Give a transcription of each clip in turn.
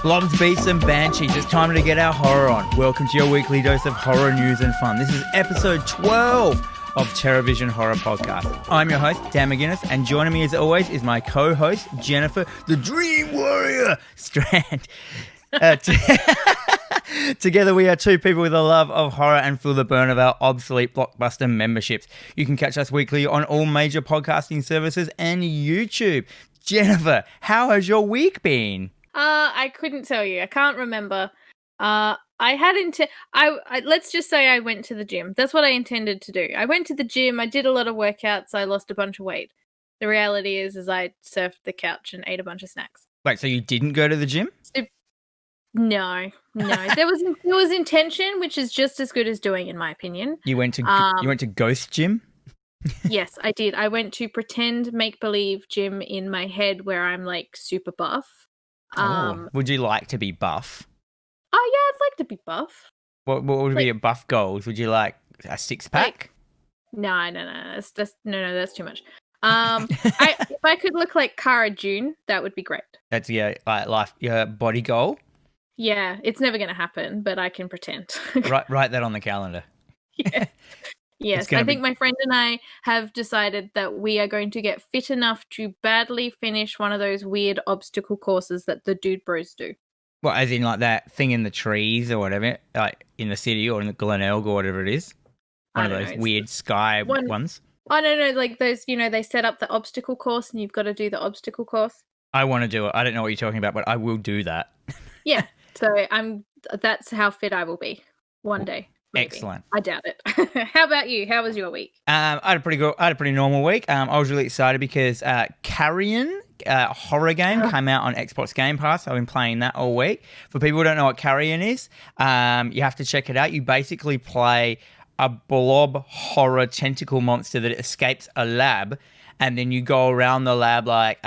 Blobs, beasts and banshees, it's time to get our horror on. Welcome to your weekly dose of horror news and fun. This is episode 12 of Terrorvision Horror Podcast. I'm your host, Dan McGuinness, and joining me as always is my co-host, Jennifer, the Dream Warrior Strand. Together we are two people with a love of horror and feel the burn of our obsolete Blockbuster memberships. You can catch us weekly on all major podcasting services and YouTube. Jennifer, how has your week been? I couldn't tell you. I can't remember. I let's just say I went to the gym. That's what I intended to do. I went to the gym. I did a lot of workouts. I lost a bunch of weight. The reality is I surfed the couch and ate a bunch of snacks. Wait, so you didn't go to the gym? No. There was intention, which is just as good as doing, in my opinion. You went to Ghost Gym? Yes, I did. I went to pretend make-believe gym in my head where I'm like super buff. Would you like to be buff? Oh yeah, I'd like to be buff. What would be your buff goals? Would you like a six-pack? No. That's too much. If I could look like Cara June, that would be great. That's your body goal? Yeah, it's never going to happen, but I can pretend. Write that on the calendar. Yeah. Yes, I think my friend and I have decided that we are going to get fit enough to badly finish one of those weird obstacle courses that the dude bros do. Well, as in like that thing in the trees or whatever, like in the city or in the Glenelg or whatever it is? One of those weird sky ones? Oh, no, like those, they set up the obstacle course and you've got to do the obstacle course. I want to do it. I don't know what you're talking about, but I will do that. Yeah, so that's how fit I will be one day. Maybe. Excellent. I doubt it. How about you? How was your week? I had a pretty normal week. I was really excited because Carrion, horror game, came out on Xbox Game Pass. I've been playing that all week. For people who don't know what Carrion is, you have to check it out. You basically play a blob horror tentacle monster that escapes a lab, and then you go around the lab like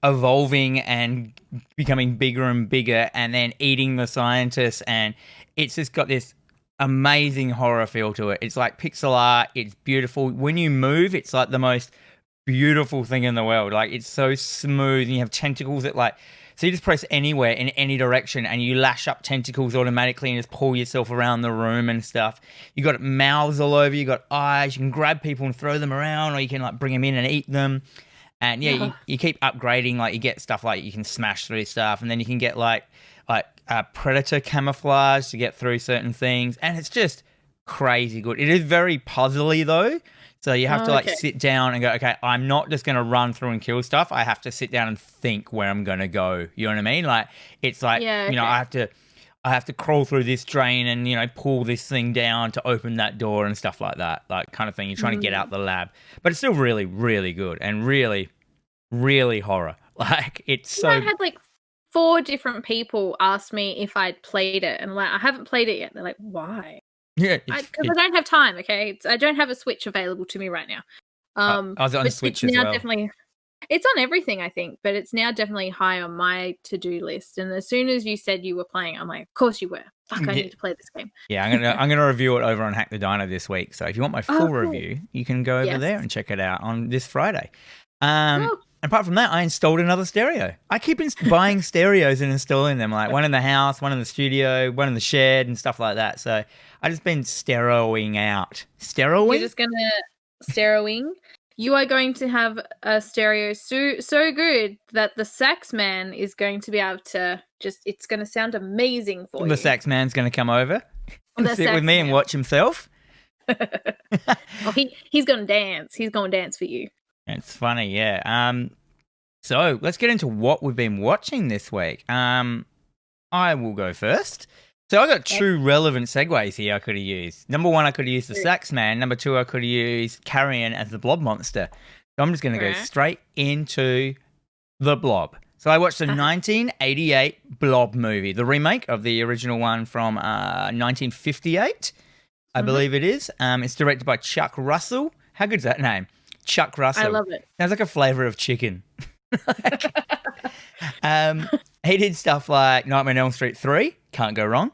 evolving and becoming bigger and bigger, and then eating the scientists. And it's just got this amazing horror feel to it. It's like pixel art. It's beautiful. When you move, it's like the most beautiful thing in the world. Like, it's so smooth, and you have tentacles that so you just press anywhere in any direction and you lash up tentacles automatically and just pull yourself around the room and stuff. You got mouths all over, you got eyes, you can grab people and throw them around, or you can like bring them in and eat them. And yeah, you keep upgrading. Like, you get stuff like you can smash through stuff, and then you can get like predator camouflage to get through certain things, and it's just crazy good. It is very puzzly though, so you have to sit down and go, okay, I'm not just going to run through and kill stuff. I have to sit down and think where I'm going to go. You know what I mean? Like, it's like, I have to crawl through this drain and, pull this thing down to open that door and stuff like that, like kind of thing. You're trying to get out the lab, but it's still really, really good and really, really horror. Like, it's so... I had 4 different people ask me if I'd played it, and I haven't played it yet. They're like, why? Yeah, because I don't have time. Okay, I don't have a Switch available to me right now. I was on Switch as well. It's on everything, I think, but it's now definitely high on my to-do list. And as soon as you said you were playing, I'm like, of course you were. Fuck, I need to play this game. Yeah, I'm gonna review it over on Hack the Dino this week. So if you want my full review, you can go over there and check it out on this Friday. Apart from that, I installed another stereo. I keep buying stereos and installing them, like one in the house, one in the studio, one in the shed and stuff like that. So I just been stereoing out. Stereoing? You're just going to stereoing? You are going to have a stereo so good that the sax man is going to be able to it's going to sound amazing for you. The sax man's going to come over and sit with me and watch himself. He's going to dance. He's going to dance for you. It's funny, yeah. So let's get into what we've been watching this week. I will go first. So I got 2 relevant segues here I could have used. Number 1, I could have used the sax man. Number 2, I could have used Carrion as the blob monster. So I'm just going to go straight into the blob. So I watched the 1988 Blob movie, the remake of the original one from 1958, I believe it is. It's directed by Chuck Russell. How good's that name? Chuck Russell. I love it. Sounds like a flavour of chicken. He did stuff like Nightmare on Elm Street 3, can't go wrong.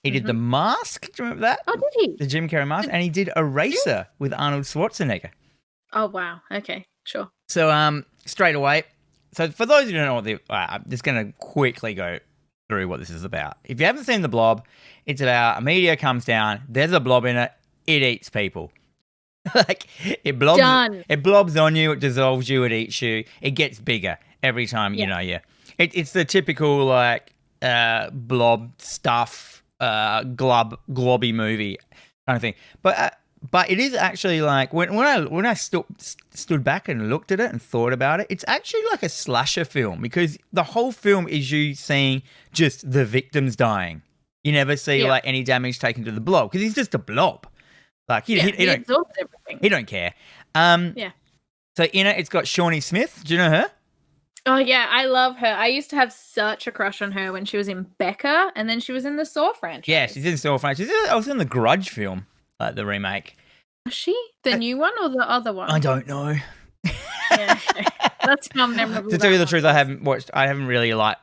He did The Mask, do you remember that? Oh, did he? The Jim Carrey Mask. And he did Eraser with Arnold Schwarzenegger. Oh, wow. Okay, sure. So straight away, so for those who don't know what I'm just going to quickly go through what this is about. If you haven't seen The Blob, it's about a meteor comes down, there's a blob in it, it eats people. Like it blobs on you, it dissolves you, it eats you, it gets bigger every time. It's the typical like blob stuff, globby movie kind of thing. But it is actually like when I stood back and looked at it and thought about it, it's actually like a slasher film because the whole film is you seeing just the victims dying. You never see like any damage taken to the blob because he's just a blob. Like he absorbs everything. He don't care. So in it, it's got Shawnee Smith. Do you know her? Oh yeah, I love her. I used to have such a crush on her when she was in Becca, and then she was in the Saw franchise. Yeah, she's in the Saw franchise. I was in the Grudge film, like the remake. Was she the new one or the other one? I don't know. Yeah, that's how memorable. To tell you the truth, I haven't I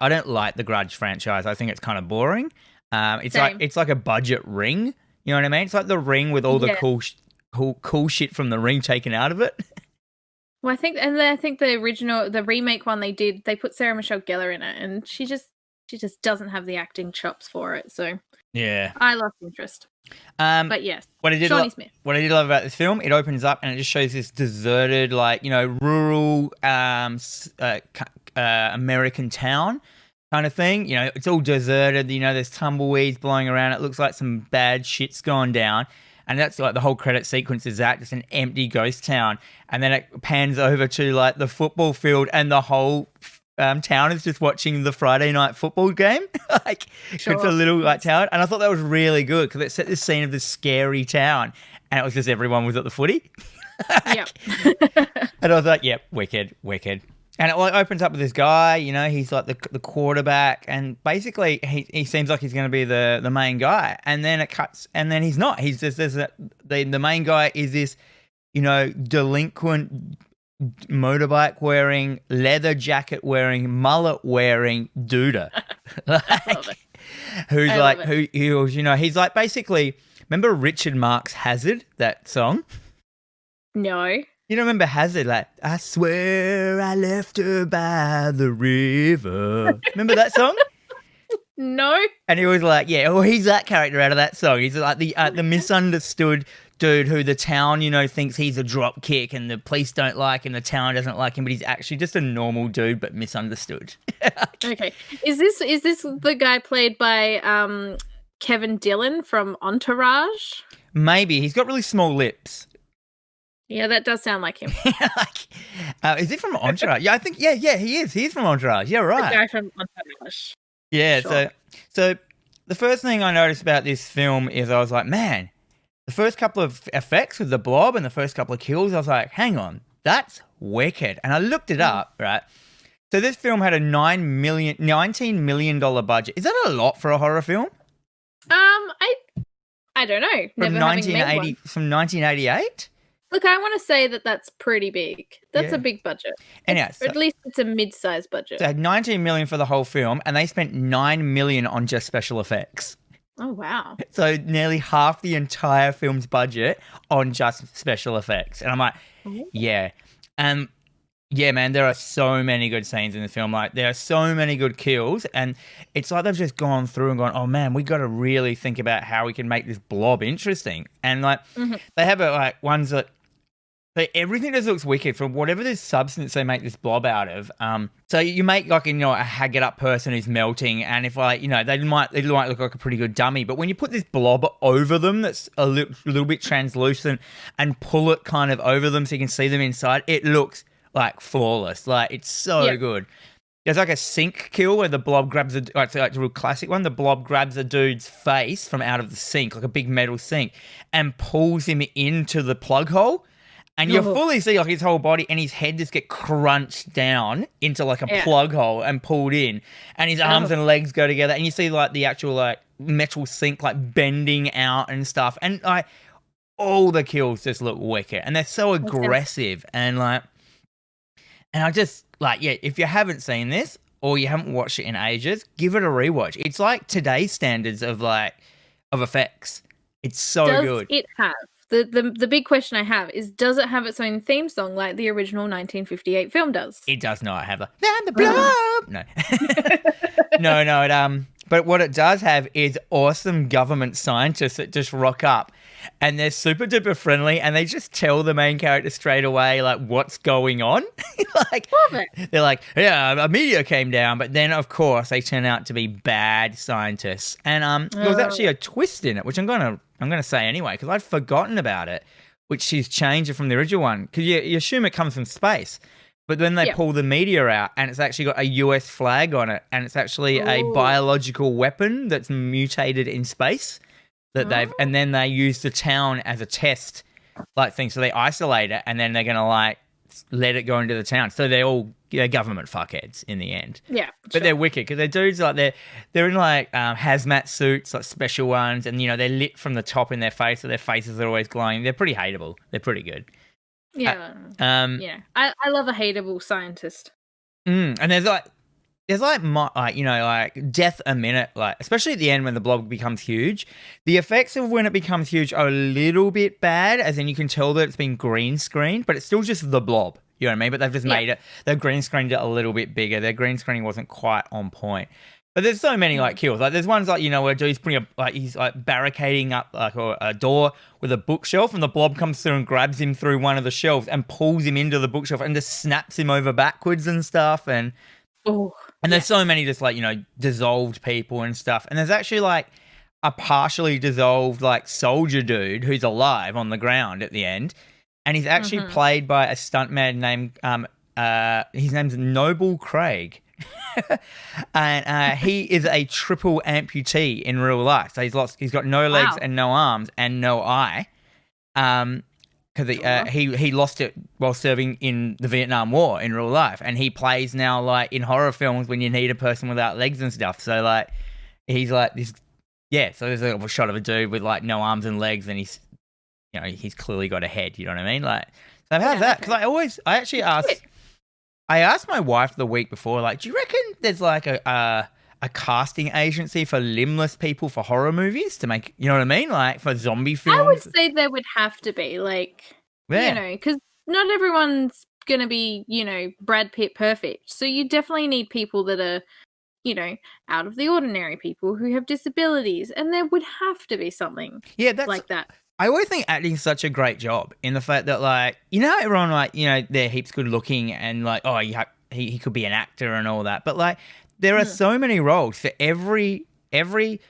don't like the Grudge franchise. I think it's kind of boring. It's like a budget Ring. You know what I mean? It's like the Ring with all the cool shit from the Ring taken out of it. Well, I think the remake one they put Sarah Michelle Gellar in it, and she just doesn't have the acting chops for it. So yeah, I lost interest. But yes, Shawnee Smith. What I did love about this film, it opens up and it just shows this deserted, like rural American town. Kind of thing, it's all deserted. There's tumbleweeds blowing around. It looks like some bad shit's gone down, and that's like the whole credit sequence is that just an empty ghost town, and then it pans over to like the football field, and the whole town is just watching the Friday night football game. It's a little like town, and I thought that was really good because it set this scene of this scary town, and it was just everyone was at the footy. Yeah, and I was like, "Yep, wicked." And it opens up with this guy, he's like the quarterback, and basically he seems like he's going to be the main guy, and then it cuts, and then he's not. He's just the main guy is this, delinquent motorbike wearing, leather jacket wearing, mullet wearing dude, he's like basically. Remember Richard Marx Hazard, that song? No. You don't remember Hazard, like, I swear I left her by the river. Remember that song? No. And he was like, he's that character out of that song. He's like the misunderstood dude who the town, thinks he's a drop kick and the police don't like him, the town doesn't like him, but he's actually just a normal dude but misunderstood. Okay. Is this the guy played by Kevin Dillon from Entourage? Maybe. He's got really small lips. Yeah, that does sound like him. Is he from Entourage? Yeah, I think, he is. He's from Entourage. Yeah, right. The guy from Entourage. Yeah, sure. So the first thing I noticed about this film is I was like, man, the first couple of effects with the blob and the first couple of kills, I was like, hang on, that's wicked. And I looked it up, right? So this film had a $19 million budget. Is that a lot for a horror film? I don't know. From 1988? Look, I want to say that that's pretty big. That's a big budget. Anyhow, at least it's a mid-sized budget. So $19 million for the whole film, and they spent $9 million on just special effects. Oh, wow. So nearly half the entire film's budget on just special effects. And I'm like, yeah. Yeah, man, there are so many good scenes in the film. Like, there are so many good kills, and it's like they've just gone through and gone, oh, man, we got to really think about how we can make this blob interesting. And, like, they have, ones that everything just looks wicked from whatever this substance they make this blob out of. So you make, like, a haggard up person who's melting, and if, they might look like a pretty good dummy, but when you put this blob over them that's a little bit translucent and pull it kind of over them so you can see them inside, it looks like flawless. Like, it's so good. There's like a sink kill where the blob grabs it's like a real classic one. The blob grabs a dude's face from out of the sink, like a big metal sink, and pulls him into the plug hole. And you fully see like his whole body and his head just get crunched down into like a plug hole and pulled in. And his arms and legs go together. And you see like the actual like metal sink like bending out and stuff. And like all the kills just look wicked. And they're so aggressive. And like, and I just like, if you haven't seen this or you haven't watched it in ages, give it a rewatch. It's like today's standards of effects. It's so good. Does it have the big question I have is, does it have its own theme song like the original 1958 film does? It does not have the blob. No. No, But what it does have is awesome government scientists that just rock up, and they're super duper friendly, and they just tell the main character straight away like what's going on. Like Love it. they're like, yeah, a meteor came down, but then of course they turn out to be bad scientists, and there was actually a twist in it, which I'm gonna say anyway because I'd forgotten about it, which she's changed it from the original one because you assume it comes from space. But then they pull the meteor out, and it's actually got a US flag on it, and it's actually a biological weapon that's mutated in space that and then they use the town as a test, like thing. So they isolate it, and then they're gonna like let it go into the town. So they're all government fuckheads in the end. Yeah, but they're wicked because they're dudes like they're in like hazmat suits, like special ones, and they're lit from the top in their face, so their faces are always glowing. They're pretty hateable. They're pretty good. Yeah. I love a hateable scientist. And there's death a minute, like especially at the end when the blob becomes huge. The effects of when it becomes huge are a little bit bad, as in you can tell that it's been green screened, but it's still just the blob. You know what I mean? But they've just made it. They've green screened it a little bit bigger. Their green screening wasn't quite on point. But there's so many like kills. Like there's ones like where dude's putting he's like barricading up like a door with a bookshelf, and the blob comes through and grabs him through one of the shelves and pulls him into the bookshelf and just snaps him over backwards and stuff. And there's so many just like dissolved people and stuff. And there's actually like a partially dissolved like soldier dude who's alive on the ground at the end, and he's actually played by a stuntman named his name's Noble Craig. And he is a triple amputee in real life. So he's got no legs and no arms and no eye. Because he lost it while serving in the Vietnam War in real life, and he plays now like in horror films when you need a person without legs and stuff. So like he's like this, So there's a shot of a dude with like no arms and legs, and he's he's clearly got a head. You know what I mean? Like, so how's that? Because I actually asked. I asked my wife the week before, like, do you reckon there's like a casting agency for limbless people for horror movies to make, you know what I mean? Like for zombie films? I would say there would have to be, like, because not everyone's going to be, Brad Pitt perfect. So you definitely need people that are, out of the ordinary, people who have disabilities. And there would have to be something like that. I always think acting's such a great job in the fact that, like, everyone, like, they're heaps good looking and, like, he could be an actor and all that. But, like, there are so many roles for every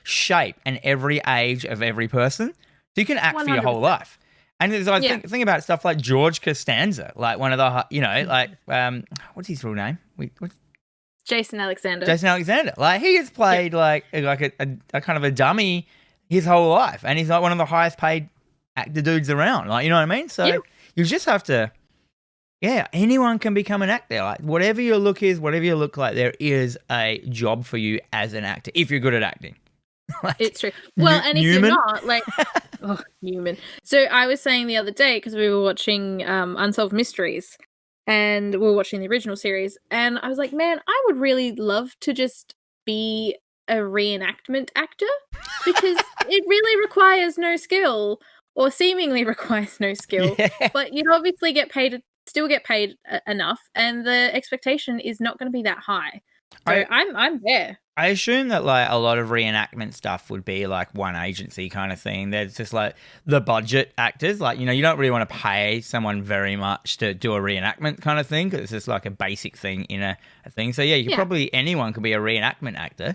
shape and every age of every person. So you can act 100%. For your whole life. And I think about stuff like George Costanza, like one of the, what's his real name? Jason Alexander. Like, he has played, like a kind of a dummy his whole life. And he's, like, one of the highest paid actor dudes around, like, you know what I mean? So you just have to, anyone can become an actor. Like, whatever your look is, whatever you look like, there is a job for you as an actor if you're good at acting. Like, it's true. Well, and if you're not, like, human. So I was saying the other day, because we were watching Unsolved Mysteries, and we were watching the original series, and I was like, man, I would really love to just be a reenactment actor, because it really requires no skill, or seemingly requires no skill, but you'd obviously still get paid enough, and the expectation is not going to be that high. So I'm there. I assume that, like, a lot of reenactment stuff would be like one agency kind of thing. There's just like the budget actors, like, you don't really want to pay someone very much to do a reenactment kind of thing, because it's just like a basic thing in a thing. So probably anyone could be a reenactment actor.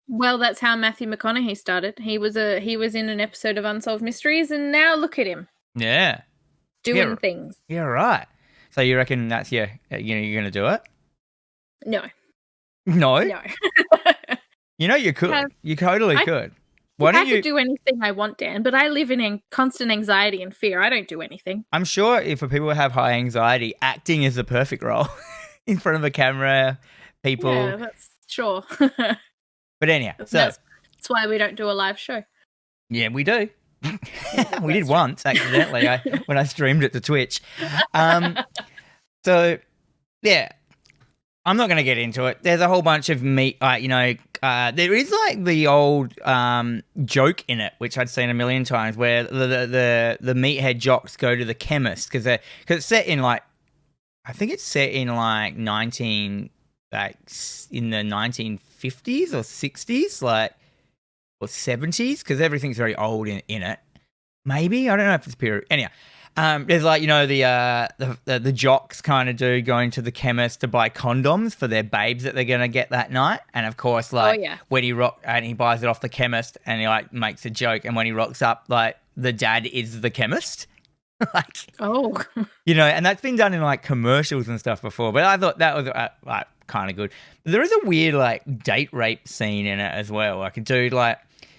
Well, that's how Matthew McConaughey started. He was in an episode of Unsolved Mysteries, and now look at him. Yeah. Doing things. Yeah, right. So you reckon that's you're going to do it? No. No? No. You could. You totally could. Why don't you? I could do anything I want, Dan, but I live in constant anxiety and fear. I don't do anything. I'm sure if for people who have high anxiety, acting is the perfect role. In front of a camera, people. Yeah, that's sure. But anyhow, that's why we don't do a live show. Yeah, we do. We did once, accidentally, when I streamed it to Twitch. So, yeah, I'm not going to get into it. There's a whole bunch of meat, there is like the old joke in it, which I'd seen a million times, where the meathead jocks go to the chemist because it's set in like, I think it's set in like in the 1950s 50s or 60s, like, or 70s, because everything's very old in it. Maybe, I don't know if it's period. Anyhow, there's like, you know, the jocks kind of do going to the chemist to buy condoms for their babes that they're gonna get that night, and of course, like, when he buys it off the chemist, and he like makes a joke, and when he rocks up, like, the dad is the chemist. Like, you know, and that's been done in like commercials and stuff before, but I thought that was like kind of good. There is a weird like date rape scene in it as well. Like a dude like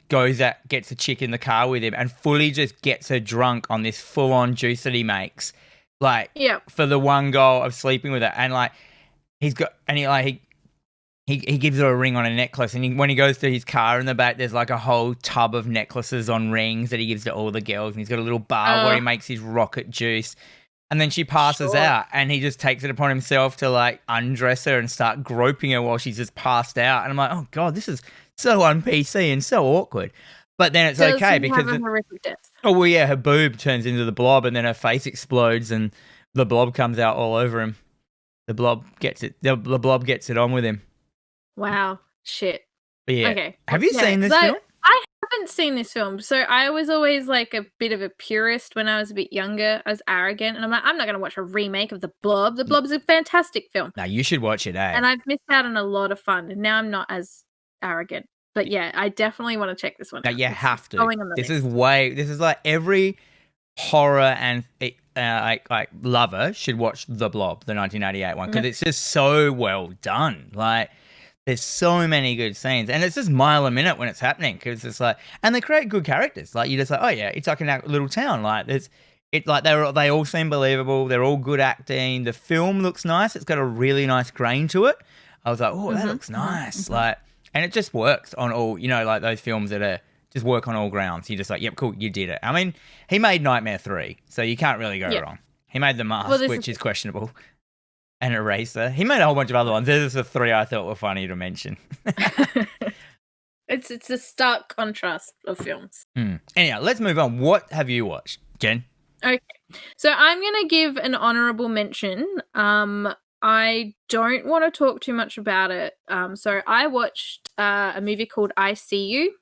gets a chick in the car with him and fully just gets her drunk on this full on juice that he makes, like, for the one goal of sleeping with her, and like he gives her a ring on a necklace, and when he goes to his car in the back, there's like a whole tub of necklaces on rings that he gives to all the girls, and he's got a little bar where he makes his rocket juice, and then she passes out, and he just takes it upon himself to like undress her and start groping her while she's just passed out, and I'm like, oh god, this is so un-PC and so awkward. But then it's okay because her boob turns into the blob, and then her face explodes, and the blob comes out all over him. The blob gets it. The blob gets it on with him. Wow. Shit. Yeah. Okay. Have you seen this film? I haven't seen this film. So I was always like a bit of a purist when I was a bit younger. I was arrogant. And I'm like, I'm not going to watch a remake of The Blob. The Blob is a fantastic film. No, you should watch it, eh? And I've missed out on a lot of fun. And now I'm not as arrogant. But yeah, I definitely want to check this one out. You have to. This is like every horror and like lover should watch The Blob, the 1988 one, because it's just so well done. Like, there's so many good scenes, and it's just mile a minute when it's happening, because it's like, and they create good characters. Like, you're just like, oh yeah, it's like in a little town. Like, they all seem believable. They're all good acting. The film looks nice. It's got a really nice grain to it. I was like, oh, that looks nice. Like, and it just works on all, you know, like those films that are just work on all grounds. You're just like, yep, cool, you did it. I mean, he made Nightmare 3, so you can't really go wrong. He made The Mask, which is questionable. And Eraser. He made a whole bunch of other ones. There's the 3 I thought were funny to mention. It's a stark contrast of films. Anyhow, let's move on. What have you watched, Jen? Okay. So I'm going to give an honourable mention. I don't want to talk too much about it. So I watched a movie called I See You.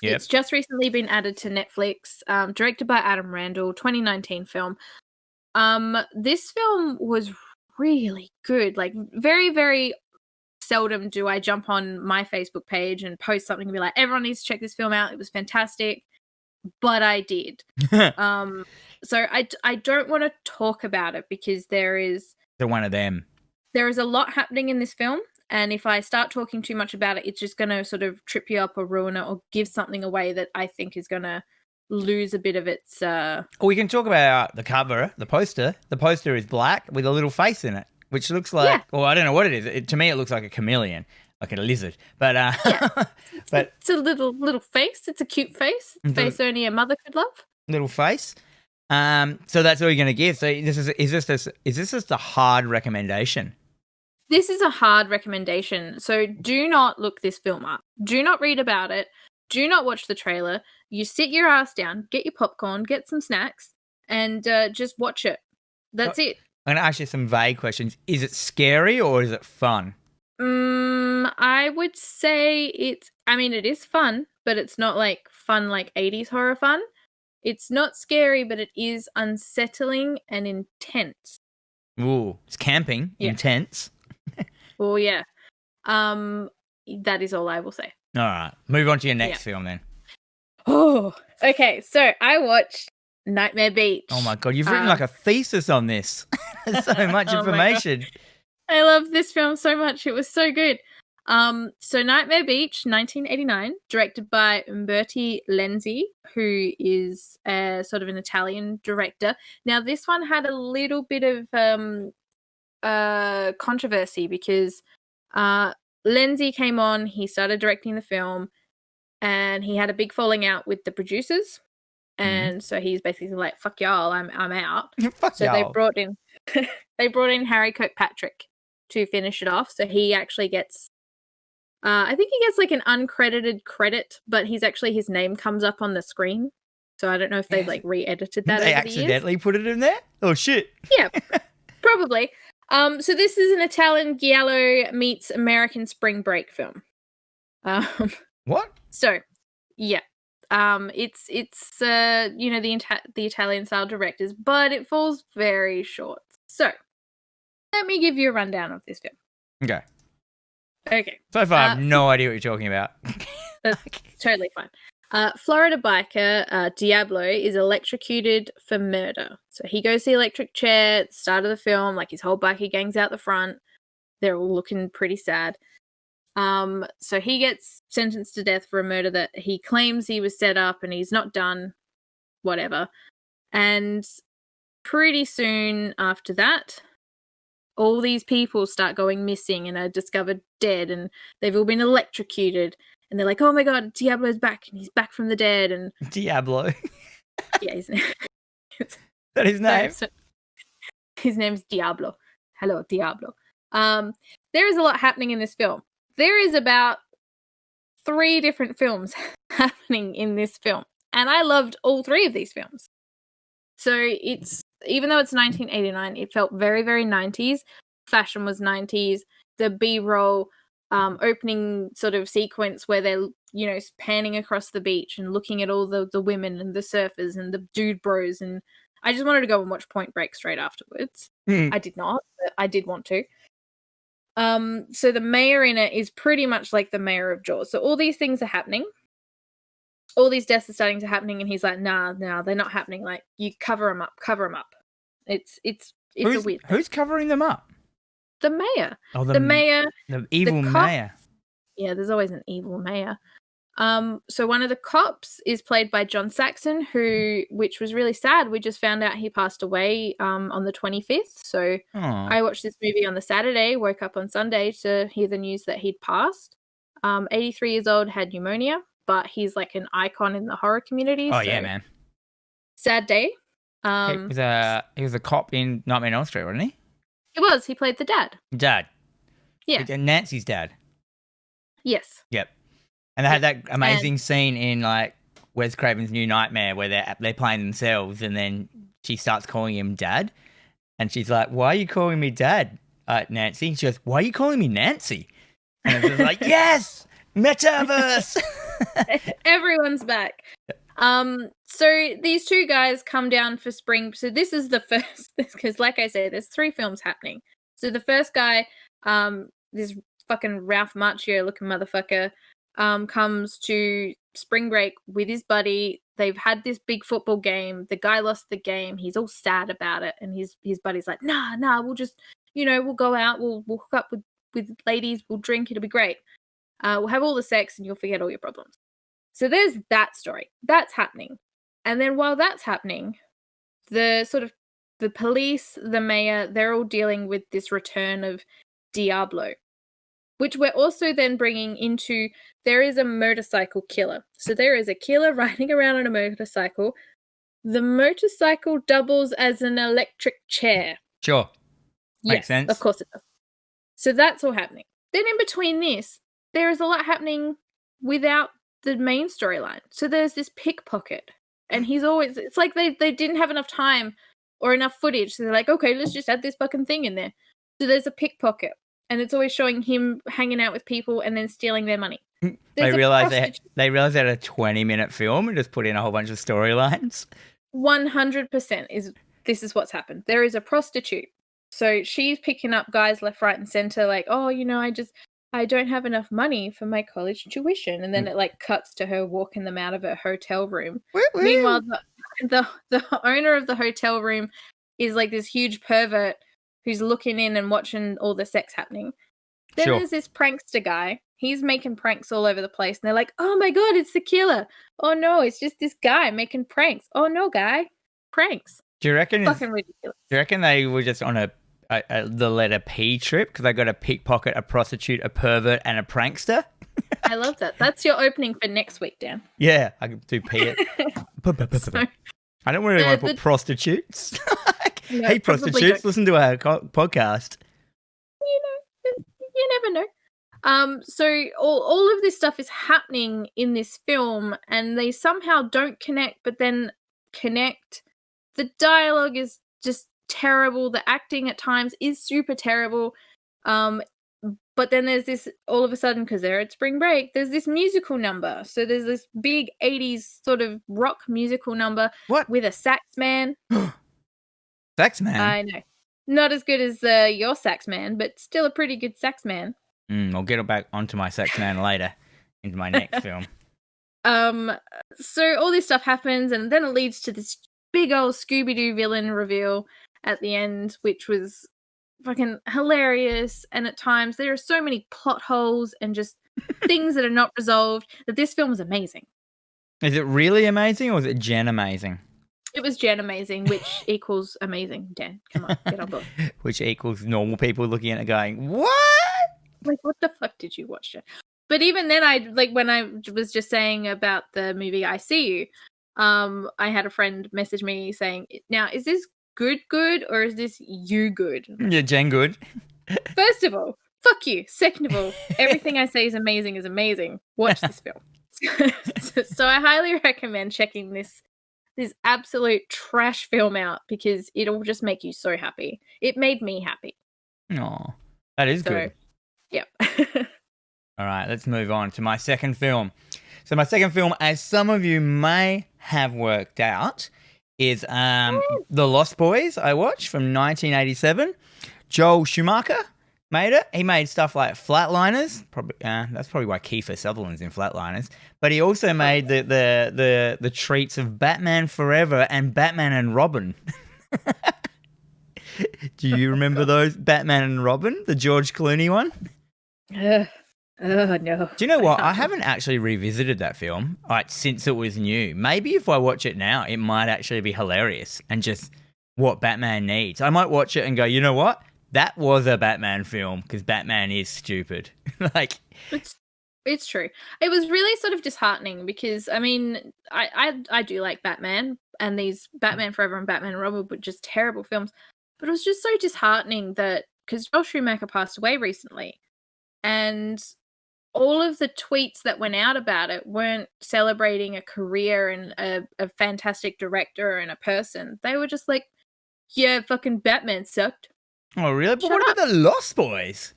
Yep. It's just recently been added to Netflix, directed by Adam Randall, 2019 film. This film was really good. Like, very, very seldom do I jump on my Facebook page and post something and be like, everyone needs to check this film out. It was fantastic. But I did. So I don't want to talk about it because they're one of them. There is a lot happening in this film. And if I start talking too much about it, it's just going to sort of trip you up or ruin it or give something away that I think is going to lose a bit of its... We can talk about the cover, the poster. The poster is black with a little face in it, which looks like... Well, I don't know what it is. To me, it looks like a chameleon, like a lizard. But but it's a little face. It's a cute face. It's a face only a mother could love. Little face. So that's all you're going to give. So is this just a hard recommendation? This is a hard recommendation. So do not look this film up. Do not read about it. Do not watch the trailer. You sit your ass down, get your popcorn, get some snacks, and just watch it. That's it. I'm going to ask you some vague questions. Is it scary or is it fun? I would say it is fun, but it's not like fun like 80s horror fun. It's not scary, but it is unsettling and intense. Ooh, it's camping. Yeah. Intense. Oh, yeah. That is all I will say. All right. Move on to your next film then. Oh, okay. So I watched Nightmare Beach. Oh, my God. You've written like a thesis on this. There's so much information. I love this film so much. It was so good. So Nightmare Beach, 1989, directed by Umberto Lenzi, who is sort of an Italian director. Now, this one had a little bit of controversy because Lenzi came on, he started directing the film, and he had a big falling out with the producers. And so he's basically like, fuck y'all, I'm out. Fuck so y'all. They brought in Harry Kirkpatrick to finish it off. So he actually gets I think he gets like an uncredited credit, but his name comes up on the screen. So I don't know if they've like re-edited that. They accidentally put it in there? Oh shit. Yeah, probably. So this is an Italian giallo meets American spring break film. What? So, yeah. It's the Italian style directors, but it falls very short. So, let me give you a rundown of this film. Okay. Okay. So far, I have no idea what you're talking about. That's totally fine. Florida biker Diablo is electrocuted for murder. So he goes to the electric chair at the start of the film, like his whole biker gang's out the front. They're all looking pretty sad. So he gets sentenced to death for a murder that he claims he was set up and he's not done, whatever. And pretty soon after that, all these people start going missing and are discovered dead, and they've all been electrocuted. And they're like, oh my god, Diablo's back, and he's back from the dead. And Diablo. yeah, his name. That his name? His name's Diablo. Hello, Diablo. There is a lot happening in this film. There is about 3 different films happening in this film. And I loved all 3 of these films. So it's, even though it's 1989, it felt very, very 90s. Fashion was 90s. The B-roll opening sort of sequence where they're, panning across the beach and looking at all the women and the surfers and the dude bros. And I just wanted to go and watch Point Break straight afterwards. I did not, but I did want to. So the mayor in it is pretty much like the mayor of Jaws. So all these things are happening. All these deaths are starting to happening, and he's like, nah, they're not happening. Like, you cover them up. It's a weird thing. Who's covering them up? The mayor. Oh, the mayor. The evil mayor. Yeah, there's always an evil mayor. So one of the cops is played by John Saxon, which was really sad. We just found out he passed away on the 25th. So I watched this movie on the Saturday, woke up on Sunday to hear the news that he'd passed. 83 years old, had pneumonia, but he's like an icon in the horror community. Oh, yeah, man. Sad day. He was a cop in Nightmare on Elm Street, wasn't he? He was. He played the dad. Dad. Yeah. Nancy's dad. Yes. Yep. And they had that amazing scene in like Wes Craven's New Nightmare where they're playing themselves, and then she starts calling him Dad, and she's like, "Why are you calling me Dad, Nancy?" She goes, "Why are you calling me Nancy?" And it's just like, yes, metaverse. Everyone's back. So these 2 guys come down for spring. So this is the first, because like I say, there's 3 films happening. So the first guy, this fucking Ralph Macchio looking motherfucker, comes to spring break with his buddy. They've had this big football game. The guy lost the game. He's all sad about it. And his buddy's like, nah, we'll just, we'll go out. We'll hook up with ladies. We'll drink. It'll be great. We'll have all the sex and you'll forget all your problems. So there's that story. That's happening. And then while that's happening, the police, the mayor, they're all dealing with this return of Diablo, which we're also then bringing into, there is a motorcycle killer. So there is a killer riding around on a motorcycle. The motorcycle doubles as an electric chair. Sure. Yes, Makes sense. Of course it does. So that's all happening. Then in between this, there is a lot happening without the main storyline. So there's this pickpocket, and it's like they didn't have enough time or enough footage. So they're like, okay, let's just add this fucking thing in there. So there's a pickpocket, and it's always showing him hanging out with people and then stealing their money. They realized they had a 20-minute film and just put in a whole bunch of storylines. 100% this is what's happened. There is a prostitute. So she's picking up guys left, right, and center, like, oh, I don't have enough money for my college tuition. And then it like cuts to her walking them out of her hotel room. Woo-woo. Meanwhile, the owner of the hotel room is like this huge pervert who's looking in and watching all the sex happening. Then there's this prankster guy. He's making pranks all over the place. And they're like, oh my God, it's the killer. Oh no, it's just this guy making pranks. Oh no, guy. Pranks. Do you reckon fucking ridiculous. Do you reckon they were just on the letter P trip because they got a pickpocket, a prostitute, a pervert, and a prankster? I love that. That's your opening for next week, Dan. Yeah, I can do P it. I don't really want to put prostitutes. No, hey, prostitutes, listen to our podcast. You never know. So all of this stuff is happening in this film, and they somehow don't connect, but then connect. The dialogue is just terrible. The acting at times is super terrible. But then there's this, all of a sudden, because they're at spring break, there's this musical number. So there's this big 80s sort of rock musical number with a sax man. Sax man? I know. Not as good as your sax man, but still a pretty good sax man. I'll get back onto my sax man later into my next film. So all this stuff happens, and then it leads to this big old Scooby-Doo villain reveal at the end, which was fucking hilarious. And at times there are so many plot holes and just things that are not resolved that this film is amazing. Is it really amazing, or is it Jen amazing? It was Jen amazing, which equals amazing. Dan, come on, get on board. Which equals normal people looking at it going, what? Like, what the fuck did you watch, Jen? But even then, when I was just saying about the movie I See You, I had a friend message me saying, now, is this good, or is this you good? Yeah, Jen good. First of all, fuck you. Second of all, everything I say is amazing. Watch this film. So I highly recommend checking this absolute trash film out, because it'll just make you so happy. It made me happy. Oh, that is good. Yep. All right, let's move on to my second film. So my second film, as some of you may have worked out, is The Lost Boys I watched from 1987. Joel Schumacher made it. He made stuff like Flatliners. Probably that's probably why Kiefer Sutherland's in Flatliners. But he also made the treats of Batman Forever and Batman and Robin. Do you remember those Batman and Robin, the George Clooney one? Oh no. Do you know what? I haven't actually revisited that film since it was new. Maybe if I watch it now, it might actually be hilarious and just what Batman needs. I might watch it and go, you know what? That was a Batman film, because Batman is stupid. It's true. It was really sort of disheartening, because I mean, I do like Batman, and these Batman Forever and Batman and Robin were just terrible films. But it was just so disheartening that, because Joel Schumacher passed away recently, and all of the tweets that went out about it weren't celebrating a career and a fantastic director and a person. They were just like, yeah, fucking Batman sucked. Oh, really? But what about The Lost Boys?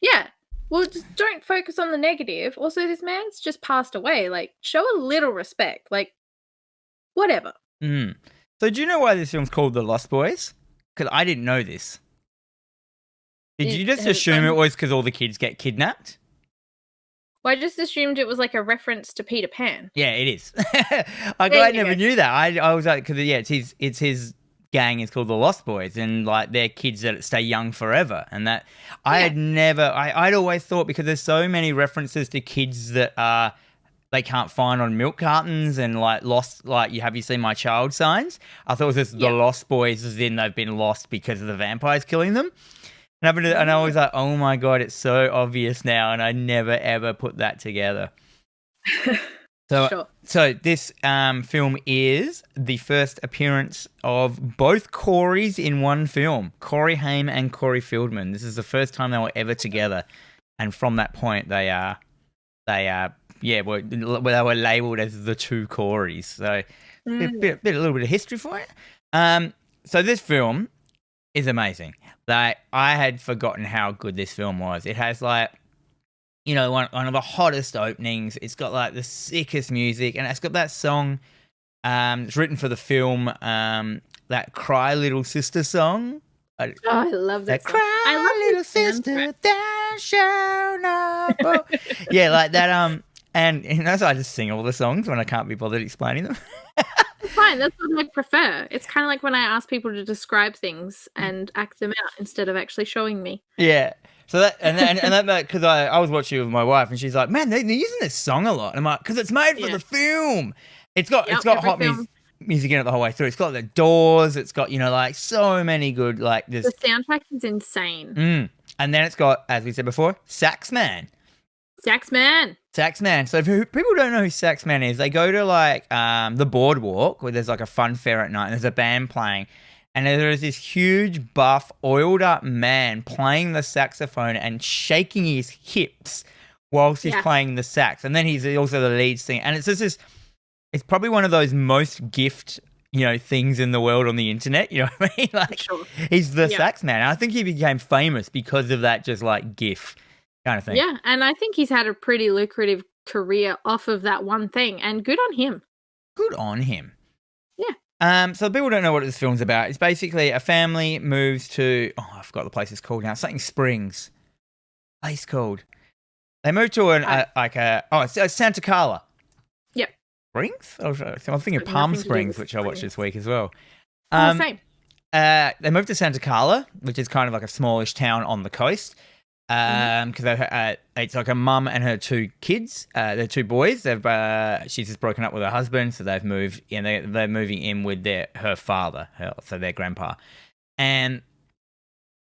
Yeah. Well, just don't focus on the negative. Also, this man's just passed away. Like, show a little respect. Like, whatever. So do you know why this film's called The Lost Boys? Because I didn't know this. Did you just assume it was because all the kids get kidnapped? Well, I just assumed it was like a reference to Peter Pan. Yeah, it is. I never knew that. I was like, because yeah, it's his gang is called the Lost Boys, and like they're kids that stay young forever. And that I'd always thought, because there's so many references to kids that they can't find on milk cartons and like lost, like have you seen my child signs? I thought it was just the Lost Boys, as in they've been lost because of the vampires killing them. And I was like, oh my God, it's so obvious now. And I never, ever put that together. So this film is the first appearance of both Coreys in one film, Corey Haim and Corey Feldman. This is the first time they were ever together. And from that point, they were labelled as the two Coreys. So a little bit of history for you. So this film is amazing. Like, I had forgotten how good this film was. It has like, you know, one of the hottest openings. It's got like the sickest music, and it's got that song. It's written for the film. That "Cry Little Sister" song. I love that song. Cry I love Little Sister, thou shalt not fall. Yeah, like that. And that's why I just sing all the songs when I can't be bothered explaining them. It's fine. That's what I prefer. It's kind of like when I ask people to describe things and act them out instead of actually showing me. Yeah. So that and that because I was watching it with my wife, and she's like, "Man, they're using this song a lot." And I'm like, "Because it's made for the film. It's got hot music in it the whole way through. It's got the Doors. It's got, you know, like so many good, like this. The soundtrack is insane. And then it's got, as we said before, Saxman. So if people don't know who Saxman is, they go to like the boardwalk where there's like a fun fair at night, and there's a band playing. And there is this huge, buff, oiled-up man playing the saxophone and shaking his hips whilst he's playing the sax. And then he's also the lead singer. And it's just this... It's probably one of those most gift things in the world on the internet. You know what I mean? Like, Sure. he's the Yeah. sax man. And I think he became famous because of that, just like GIF kind of thing. Yeah, and I think he's had a pretty lucrative career off of that one thing, and good on him. Good on him. Yeah. So people don't know what this film's about. It's basically a family moves to, I forgot the place it's called now. Something Springs. Place called. They moved to it's Santa Carla. Yep. Springs? I'm thinking of Got Palm nothing to do Springs, with which I watched Springs. this week as well. Same. They moved to Santa Carla, which is kind of like a smallish town on the coast. Because it's like a mum and her two kids. They're two boys. She's just broken up with her husband, so they've moved. They're moving in with her father, so their grandpa, and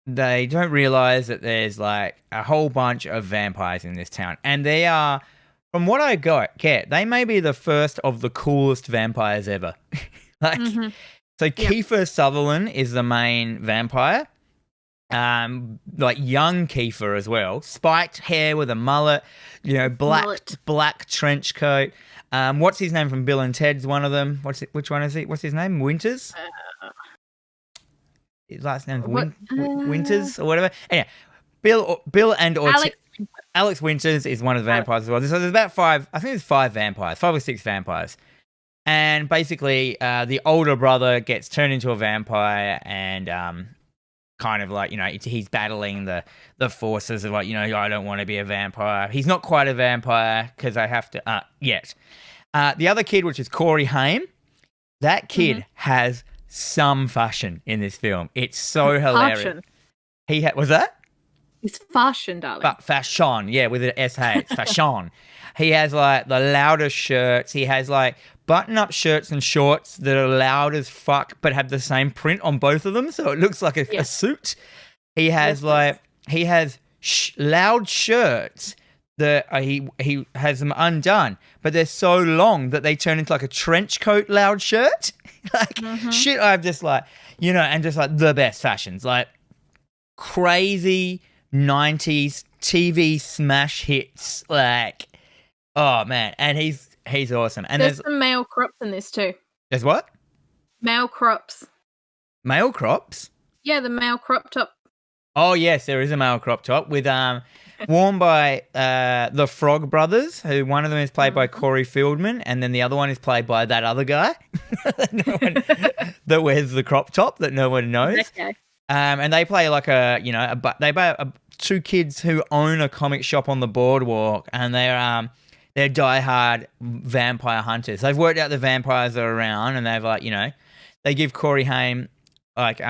they don't realize that there's like a whole bunch of vampires in this town, and they are, from what I get, they may be the first of the coolest vampires ever. So Kiefer Sutherland is the main vampire. Like young Kiefer as well, spiked hair with a mullet, black trench coat. What's his name from Bill and Ted's one of them? Which one is he? What's his name? Winters? His last name's Winters or whatever. Anyway, Bill and Alex Winters is one of the vampires as well. So there's about 5 or 6 vampires. And basically, the older brother gets turned into a vampire and kind of like, he's battling the forces of like, I don't want to be a vampire. He's not quite a vampire because I have to, yet. The other kid, which is Corey Haim, that kid has some fashion in this film. It's so hilarious. Fashion. Was that? It's fashion, darling. Fashion, yeah, with an S-H, fashion. He has like the loudest shirts. He has like button-up shirts and shorts that are loud as fuck, but have the same print on both of them, so it looks like a suit. He has loud shirts that he has them undone, but they're so long that they turn into like a trench coat loud shirt. Shit, I'm just like, and just like the best fashions, like crazy 90s TV smash hits, like, oh man, and he's awesome. And there's some male crops in this too. There's what? Male crops. Male crops? Yeah, the male crop top. Oh yes, there is a male crop top with worn by the Frog Brothers, who one of them is played by Corey Feldman, and then the other one is played by that other guy that wears the crop top that no one knows. Okay. And they play like two kids who own a comic shop on the boardwalk, and they're diehard vampire hunters. They've worked out the vampires that are around, and they've like, they give Corey Haim like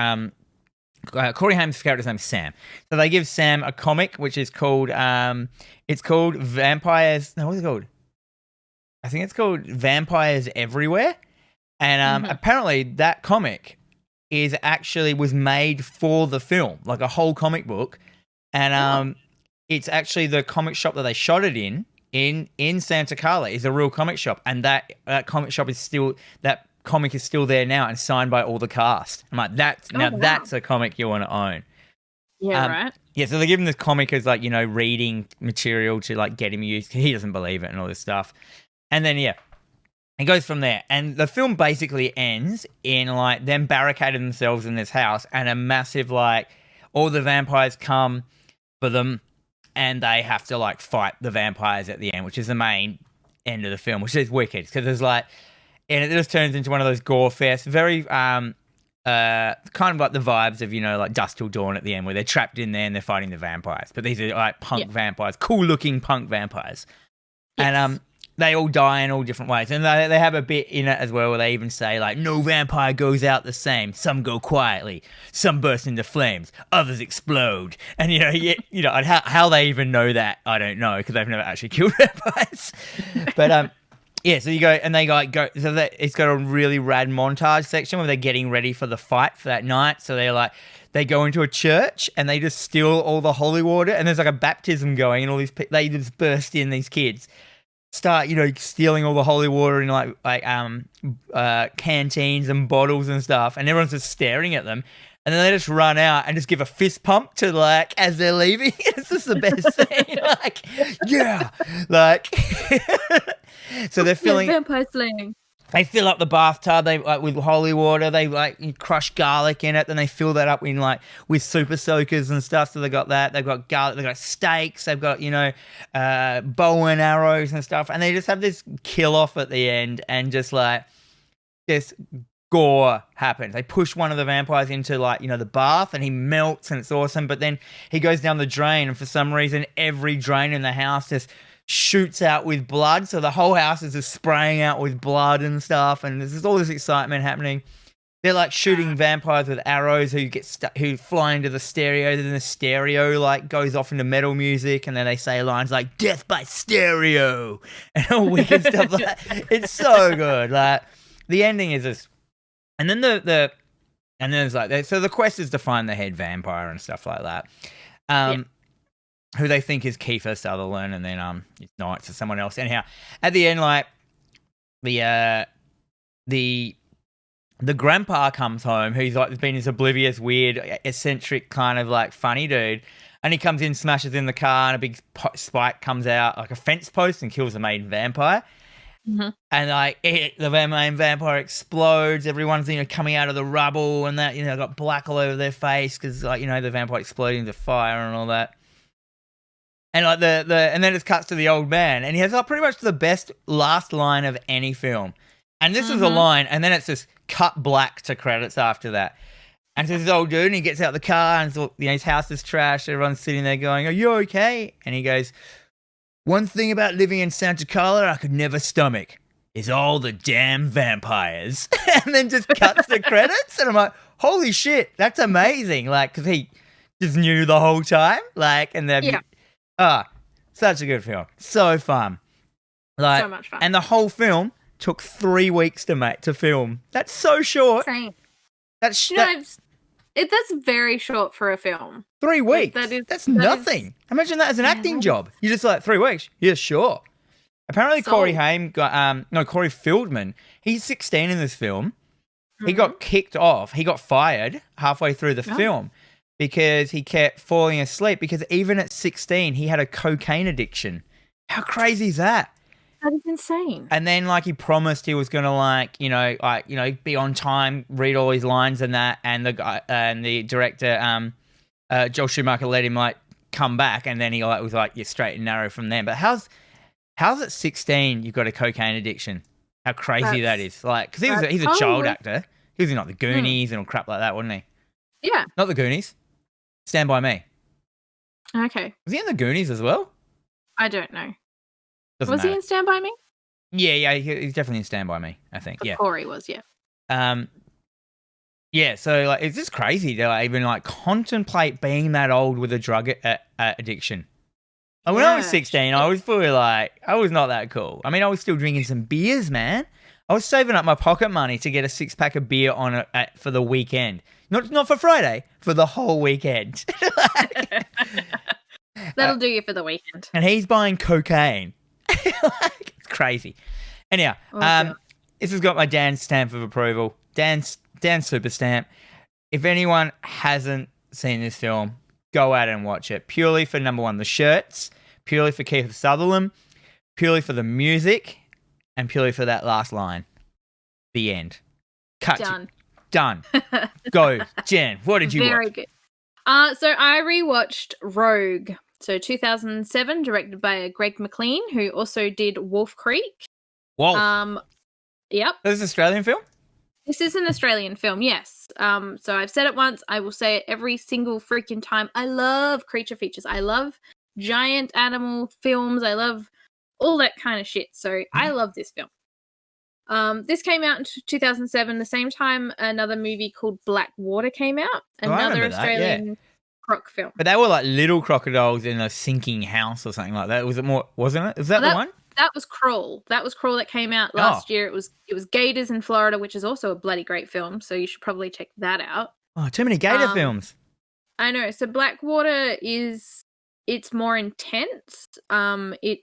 Corey Haim's character's name is Sam. So they give Sam a comic which is called it's called Vampires. No, what's it called? I think it's called Vampires Everywhere. And apparently that comic was made for the film, like a whole comic book. And it's actually the comic shop that they shot it in Santa Carla is a real comic shop, and that comic shop that comic is still there now and signed by all the cast. I'm like, that's a comic you want to own. Yeah, right. Yeah, so they give him this comic as like, reading material to like get him used. He doesn't believe it and all this stuff. And then it goes from there. And the film basically ends in like them barricading themselves in this house, and a massive like all the vampires come for them, and they have to like fight the vampires at the end, which is the main end of the film, which is wicked because there's like, and it just turns into one of those gore fests, very kind of like the vibes of like Dusk Till Dawn at the end, where they're trapped in there and they're fighting the vampires, but these are like punk vampires, cool looking punk vampires. Yes. And they all die in all different ways, and they have a bit in it as well where they even say like, no vampire goes out the same. Some go quietly, some burst into flames, others explode. And and how they even know that, I don't know, because they've never actually killed vampires. But so you go and they go. So it's got a really rad montage section where they're getting ready for the fight for that night. So they go into a church and they just steal all the holy water, and there's like a baptism going, and all these they just burst in, these kids start stealing all the holy water in like canteens and bottles and stuff, and everyone's just staring at them, and then they just run out and just give a fist pump to like as they're leaving. It's just the best scene. Like, yeah, like so they're feeling vampire slaying. They fill up the bathtub with holy water. They crush garlic in it. Then they fill that up with super soakers and stuff. So they got that. They've got garlic. They've got steaks. They've got bow and arrows and stuff. And they just have this kill off at the end, and just this gore happens. They push one of the vampires into the bath, and he melts, and it's awesome. But then he goes down the drain, and for some reason, every drain in the house just shoots out with blood, so the whole house is just spraying out with blood and stuff, and there's all this excitement happening. They're shooting vampires with arrows who fly into the stereo, then the stereo goes off into metal music, and then they say lines like "death by stereo" and all wicked stuff like that. It's so good. The ending is just, and then and then it's so the quest is to find the head vampire and stuff like that. Who they think is Kiefer Sutherland, and then it's not, it's someone else. Anyhow, at the end, the grandpa comes home, who's been this oblivious, weird, eccentric kind of funny dude, and he comes in, smashes in the car, and a big spike comes out like a fence post and kills the main vampire. Mm-hmm. And the main vampire explodes. Everyone's coming out of the rubble, and that got black all over their face because the vampire exploding into fire and all that. And and then it cuts to the old man, and he has pretty much the best last line of any film. And this is a line, and then it's just cut black to credits after that. And so this old dude, and he gets out the car, and his house is trashed. Everyone's sitting there going, "Are you okay?" And he goes, "One thing about living in Santa Carla I could never stomach is all the damn vampires." And then just cuts the credits, and I'm like, holy shit, that's amazing. Because he just knew the whole time. And then such a good film. So fun. So much fun. And the whole film took 3 weeks to film. That's so short. Same. That's very short for a film. 3 weeks. That's nothing. Imagine that as an acting job. You're just 3 weeks. Yeah, sure. Apparently Corey Feldman, he's 16 in this film. Mm-hmm. He got kicked off. He got fired halfway through the film because he kept falling asleep, because even at 16, he had a cocaine addiction. How crazy is that? That is insane. And then he promised he was going to be on time, read all his lines and that, and the guy and the director Joel Schumacher let him come back, and then he was you're straight and narrow from there. But how's at 16 you've got a cocaine addiction? How crazy that is. Because he's a child actor. He was in the Goonies and all crap like that, wasn't he? Yeah. Not the Goonies. Stand By Me. Okay. Was he in the Goonies as well? I don't know. Was he in Stand By Me? Yeah, he's definitely in Stand By Me, I think. Yeah. Corey was, yeah. Yeah, so it's just crazy to even contemplate being that old with a drug addiction. When I was 16, I was fully I was not that cool. I mean, I was still drinking some beers, man. I was saving up my pocket money to get a 6-pack of beer for the weekend. Not for Friday, for the whole weekend. That'll do you for the weekend. And he's buying cocaine. It's crazy. Anyhow, this has got my Dan's stamp of approval. Dan's super stamp. If anyone hasn't seen this film, go out and watch it. Purely for, number one, the shirts, purely for Kiefer Sutherland, purely for the music, and purely for that last line. The end. Cut. Done. Go. Jen, what did you watch? Very good. So I rewatched Rogue. So 2007, directed by Greg McLean, who also did Wolf Creek. Whoa. Yep. This is an Australian film? This is an Australian film, yes. So I've said it once. I will say it every single freaking time. I love creature features. I love giant animal films. I love all that kind of shit. So I love this film. This came out in 2007, the same time another movie called Black Water came out. Another Australian croc film. But they were little crocodiles in a sinking house or something like that. Was it more? Wasn't it? Is that the one? That was Crawl. That came out last year. It was Gators in Florida, which is also a bloody great film. So you should probably check that out. Oh, too many gator films. I know. So Blackwater it's more intense. It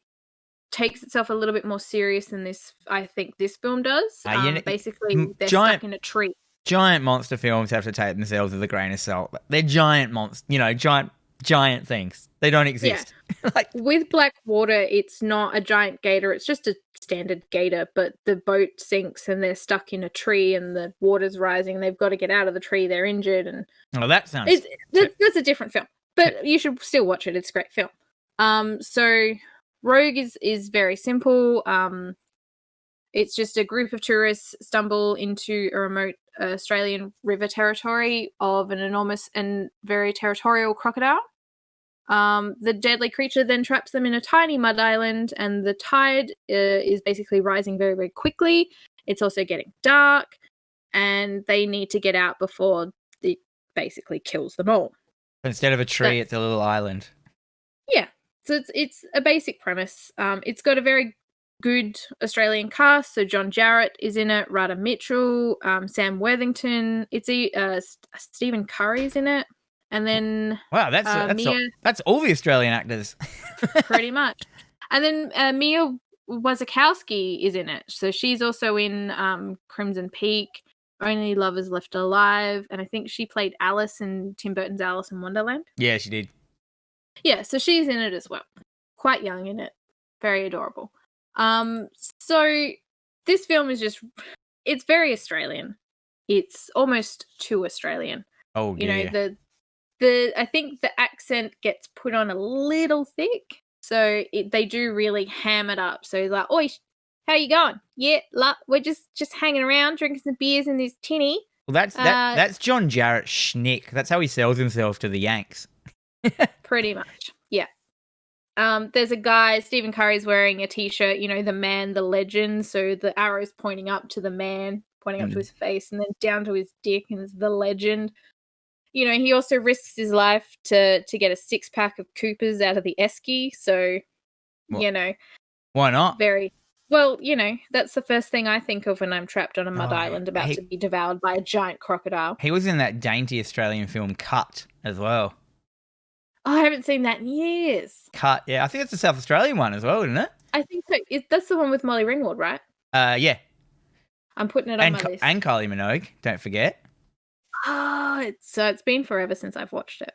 takes itself a little bit more serious than this. I think this film does. Basically, they're stuck in a tree. Giant monster films have to take themselves with a grain of salt. They're giant monsters, giant giant things. They don't exist. Like with Blackwater, it's not a giant gator. It's just a standard gator, but the boat sinks and they're stuck in a tree and the water's rising. They've got to get out of the tree. They're injured. And that sounds... that's a different film, but you should still watch it. It's a great film. So Rogue is very simple. It's just a group of tourists stumble into a remote Australian river territory of an enormous and very territorial crocodile. The deadly creature then traps them in a tiny mud island, and the tide is basically rising very, very quickly. It's also getting dark, and they need to get out before it basically kills them all. Instead of a tree, it's a little island. Yeah, so it's a basic premise. It's got a very good Australian cast. So John Jarratt is in it, Radha Mitchell, Sam Worthington. It's Stephen Curry's in it. And then wow, that's all the Australian actors. Pretty much. And then Mia Wasikowska is in it. So she's also in Crimson Peak, Only Lovers Left Alive, and I think she played Alice in Tim Burton's Alice in Wonderland. Yeah, she did. Yeah, so she's in it as well. Quite young in it. Very adorable. So this film is it's very Australian. It's almost too Australian. Oh, yeah. You know, I think the accent gets put on a little thick, so they do really ham it up. So he's like, "Oi, how you going? Yeah, we're just hanging around, drinking some beers in this tinny." Well, that's John Jarratt schnick. That's how he sells himself to the Yanks. Pretty much, yeah. There's a guy, Stephen Curry's wearing a t-shirt, you know, the man, the legend. So the arrow's pointing up to the man, pointing up to his face, and then down to his dick, and it's the legend. You know, he also risks his life to get a 6-pack of Coopers out of the esky. So, you know. Why not? Very well, you know, that's the first thing I think of when I'm trapped on a mud island about to be devoured by a giant crocodile. He was in that dainty Australian film Cut as well. Oh, I haven't seen that in years. Cut, yeah. I think it's a South Australian one as well, isn't it? I think so. That's the one with Molly Ringwald, right? Yeah. I'm putting it on my list. And Kylie Minogue, don't forget. Oh, it's been forever since I've watched it.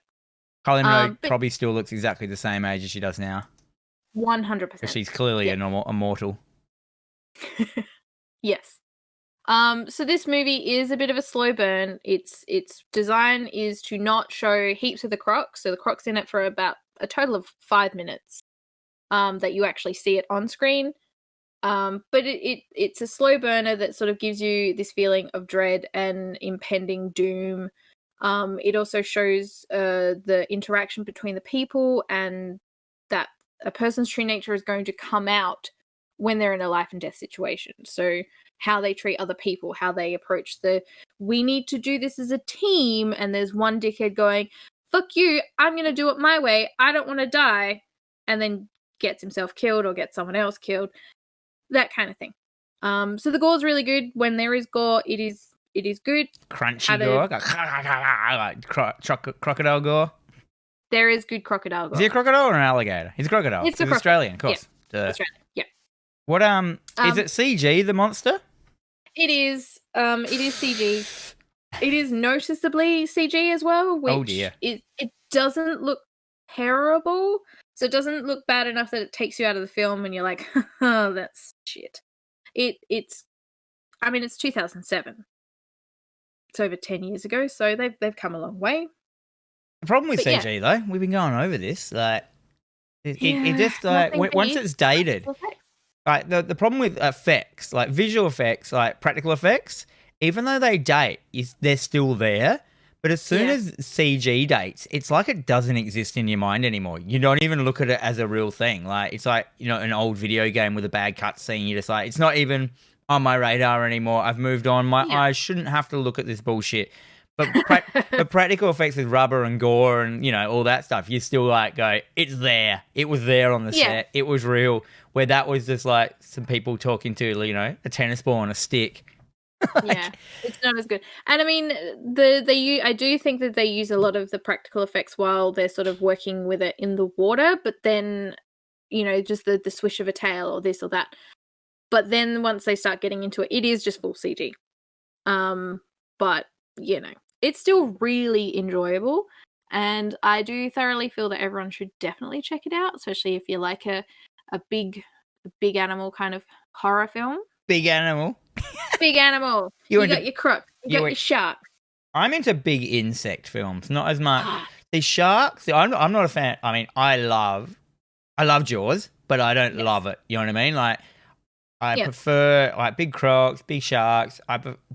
Kylie Minogue probably still looks exactly the same age as she does now. 100%. She's clearly a mortal. Yes. So this movie is a bit of a slow burn. Its design is to not show heaps of the croc. So the croc's in it for about a total of 5 minutes that you actually see it on screen. But it's a slow burner that sort of gives you this feeling of dread and impending doom. It also shows the interaction between the people, and that a person's true nature is going to come out when they're in a life and death situation. So how they treat other people, how they approach we need to do this as a team, and there's one dickhead going, fuck you, I'm going to do it my way, I don't want to die, and then gets himself killed or gets someone else killed. That kind of thing. So the gore's really good. When there is gore, it is good. Crunchy gore, crocodile gore. There is good crocodile gore. Is he a crocodile or an alligator? He's a crocodile. It's Australian, of course. Yeah. Australian. Yeah. What is it? CG the monster? It is. It is CG. It is noticeably CG as well. Which oh dear. It doesn't look terrible. So it doesn't look bad enough that it takes you out of the film and you're like, oh, that's shit. It's 2007. It's over 10 years ago, so they've come a long way. The problem with CG though, we've been going over this, like it just like once it's dated. Like the problem with effects, like visual effects, like practical effects, even though they date, they're still there. But as soon as CG dates, it's like it doesn't exist in your mind anymore. You don't even look at it as a real thing. Like it's like, you know, an old video game with a bad cutscene. You're just like, it's not even on my radar anymore. I've moved on. My eyes shouldn't have to look at this bullshit. But the practical effects with rubber and gore and, you know, all that stuff, you still like go, it's there. It was there on the set. It was real. Where that was just like some people talking to, you know, a tennis ball on a stick. Yeah, it's not as good. And I mean, I do think that they use a lot of the practical effects while they're sort of working with it in the water, but then, you know, just the swish of a tail or this or that. But then once they start getting into it, it is just full CG. But, you know, it's still really enjoyable. And I do thoroughly feel that everyone should definitely check it out, especially if you like a big animal kind of horror film. Big animal. Big animal. You got your croc. You got your shark. I'm into big insect films, not as much. The sharks, I'm not a fan. I mean, I love Jaws, but I don't love it. You know what I mean? Like, I prefer like big crocs, big sharks,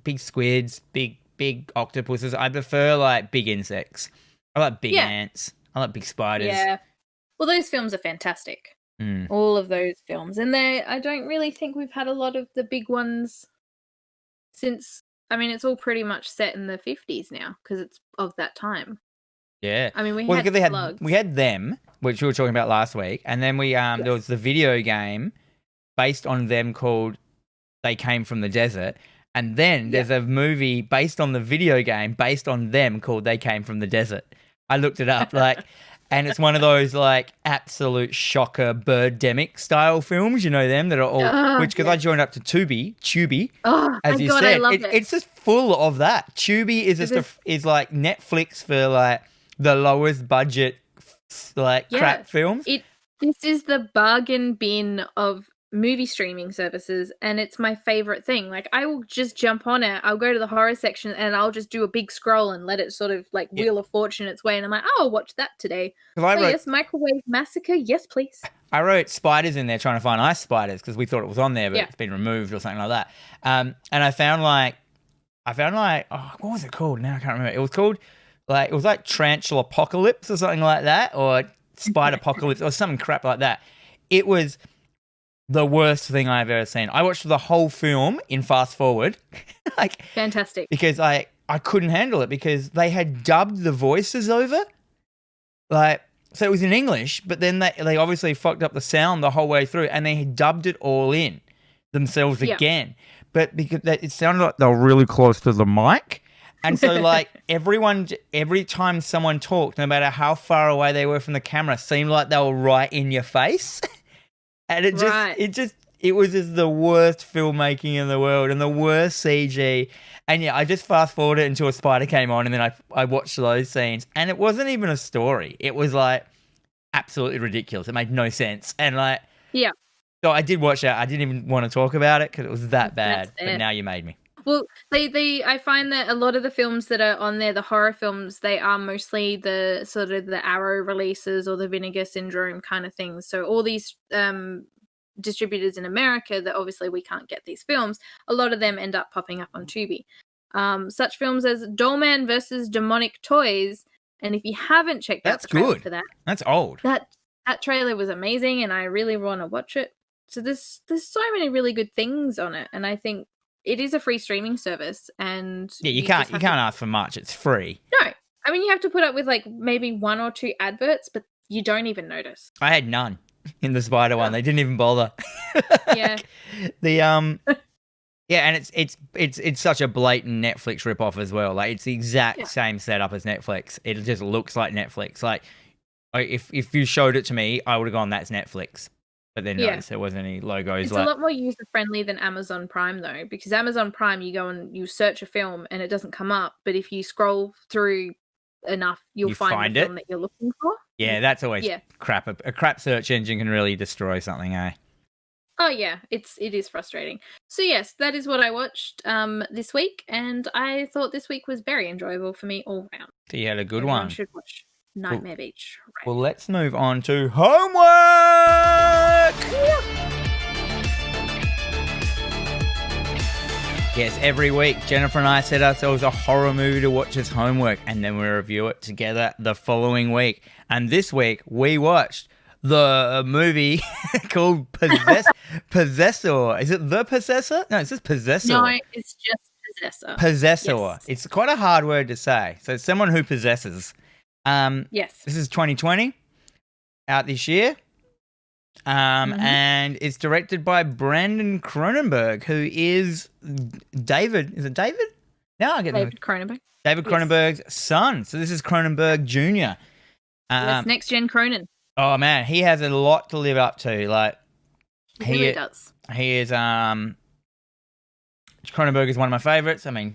big squids, big octopuses. I prefer like big insects. I like big ants. I like big spiders. Yeah. Well, those films are fantastic. All of those films. And I don't really think we've had a lot of the big ones since, I mean, it's all pretty much set in the 50s now because it's of that time. Yeah. I mean, we had them, which we were talking about last week, and then there was the video game based on them called They Came from the Desert, and then there's a movie based on the video game based on them called They Came from the Desert. I looked it up, and it's one of those like absolute shocker Birdemic style films, you know them that are all because I joined up to Tubi, as you said. I love it. It's just full of that. Tubi is is like Netflix for like the lowest budget crap films. This is the bargain bin of movie streaming services, and it's my favorite thing. Like, I will just jump on it, I'll go to the horror section and I'll just do a big scroll and let it sort of like Wheel of Fortune its way, and I'm like, oh, I'll watch that today. Yes, Microwave Massacre, yes please. I wrote spiders in there trying to find ice spiders because we thought it was on there, but it's been removed or something like that. And I found like what was it called? Now I can't remember. It was like Tarantula Apocalypse or something like that, or Spider Apocalypse or something crap like that. It was the worst thing I've ever seen. I watched the whole film in fast forward. Fantastic. Because I couldn't handle it because they had dubbed the voices over. So it was in English, but then they obviously fucked up the sound the whole way through, and they had dubbed it all in themselves again. But because it sounded like they were really close to the mic. And so like every time someone talked, no matter how far away they were from the camera, seemed like they were right in your face. And it was just the worst filmmaking in the world and the worst CG. And I just fast forwarded until a spider came on, and then I watched those scenes, and it wasn't even a story. It was like absolutely ridiculous. It made no sense. And so I did watch that. I didn't even want to talk about it because it was that bad. But now you made me. Well, I find that a lot of the films that are on there, the horror films, they are mostly the sort of the Arrow releases or the Vinegar Syndrome kind of things. So all these distributors in America that obviously we can't get these films, a lot of them end up popping up on Tubi. Such films as Dollman versus Demonic Toys, and if you haven't checked out the trailer for that, that's old. That trailer was amazing, and I really want to watch it. So there's so many really good things on it, and I think it is a free streaming service, and you can't ask for much. It's free. No, I mean you have to put up with like maybe 1 or 2 adverts, but you don't even notice. I had none in the spider one. They didn't even bother. Yeah. And it's such a blatant Netflix ripoff as well. Like it's the exact same setup as Netflix. It just looks like Netflix. Like if you showed it to me, I would have gone, that's Netflix. But then there wasn't any logos. It's a lot more user-friendly than Amazon Prime, though, because Amazon Prime, you go and you search a film and it doesn't come up. But if you scroll through enough, you'll find the film that you're looking for. Yeah, that's always crap. A crap search engine can really destroy something, eh? Oh, yeah. It is frustrating. So, yes, that is what I watched this week. And I thought this week was very enjoyable for me all round. So you had a good one. Everyone should watch Nightmare Beach. Right. Well, let's move on to homework. Yes, every week Jennifer and I set ourselves a horror movie to watch as homework, and then we review it together the following week. And this week we watched the movie called Possessor. Is it The Possessor? No, it's just Possessor. No, it's just Possessor. Possessor. Yes. It's quite a hard word to say. So it's someone who possesses. Yes. This is 2020, out this year. And it's directed by Brandon Cronenberg, who is David. Is it David? No, I get David Cronenberg. David Cronenberg's son. So this is Cronenberg Jr. Yes, next gen Cronen. Oh man, he has a lot to live up to. Like he really does. He is. Cronenberg is one of my favorites. I mean,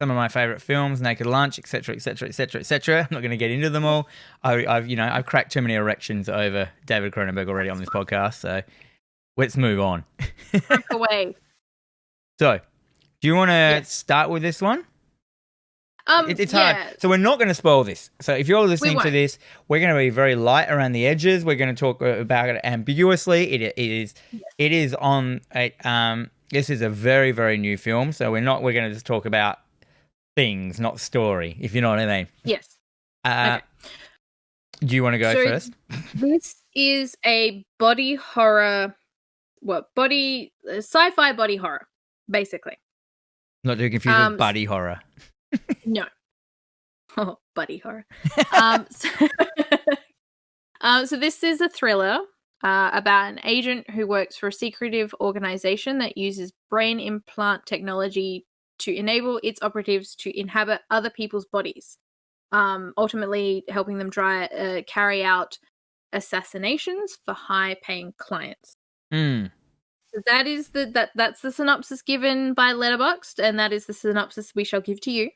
some of my favorite films, Naked Lunch, etc., etc., etc., etc. I'm not going to get into them all. I've cracked too many erections over David Cronenberg already on this podcast, so let's move on. Crack away. So, do you want to Yes. start with this one? It's yeah. hard. So we're not going to spoil this. So if you're listening to won't. this, we're going to be very light around the edges. We're going to talk about it ambiguously. It is on a this is a very, very new film, so we're going to just talk about things, not story, if you know what I mean. Yes. Okay. Do you want to go first? This is a body horror, sci-fi body horror, basically. Not too confused with buddy horror. No. Oh, buddy horror. So this is a thriller about an agent who works for a secretive organization that uses brain implant technology to enable its operatives to inhabit other people's bodies, ultimately helping them carry out assassinations for high-paying clients. Mm. So that is that's the synopsis given by Letterboxd, and that is the synopsis we shall give to you.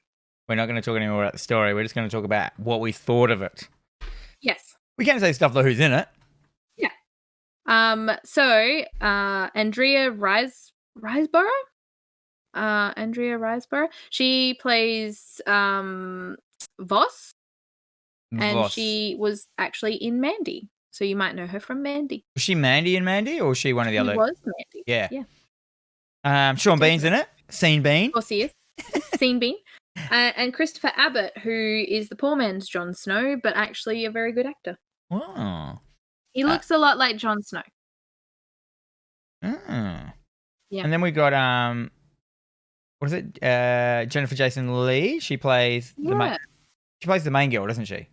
We're not going to talk anymore about the story. We're just going to talk about what we thought of it. Yes. We can say stuff like who's in it. Yeah. So Andrea Riseborough? Andrea Riseborough. She plays Voss. And she was actually in Mandy. So you might know her from Mandy. Was she Mandy in Mandy, or was she one of the other? She was Mandy. Yeah. Sean Bean's in it. Scene Bean. Of course he is. Scene Bean. And Christopher Abbott, who is the poor man's Jon Snow, but actually a very good actor. Oh. He looks a lot like Jon Snow. Yeah. Yeah. And then we got what is it? Jennifer Jason Leigh. She plays the main girl, doesn't she?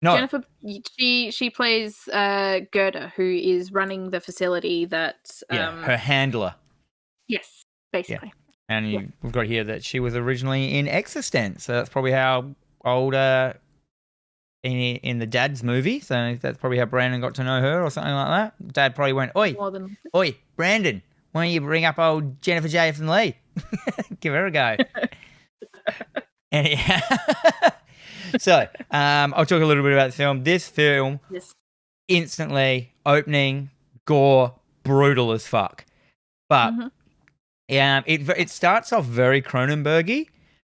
No. Jennifer, she plays Gerda, who is running the facility that her handler. Yes, basically. Yeah. And we've got here that she was originally in Existence, so that's probably how old in the Dad's movie. So that's probably how Brandon got to know her, or something like that. Dad probably went, "Oi, Brandon, why don't you bring up old Jennifer Jason Leigh? Give her a go." Anyhow, so I'll talk a little bit about the film. This film, instantly opening, gore, brutal as fuck, but. It starts off very Cronenberg-y,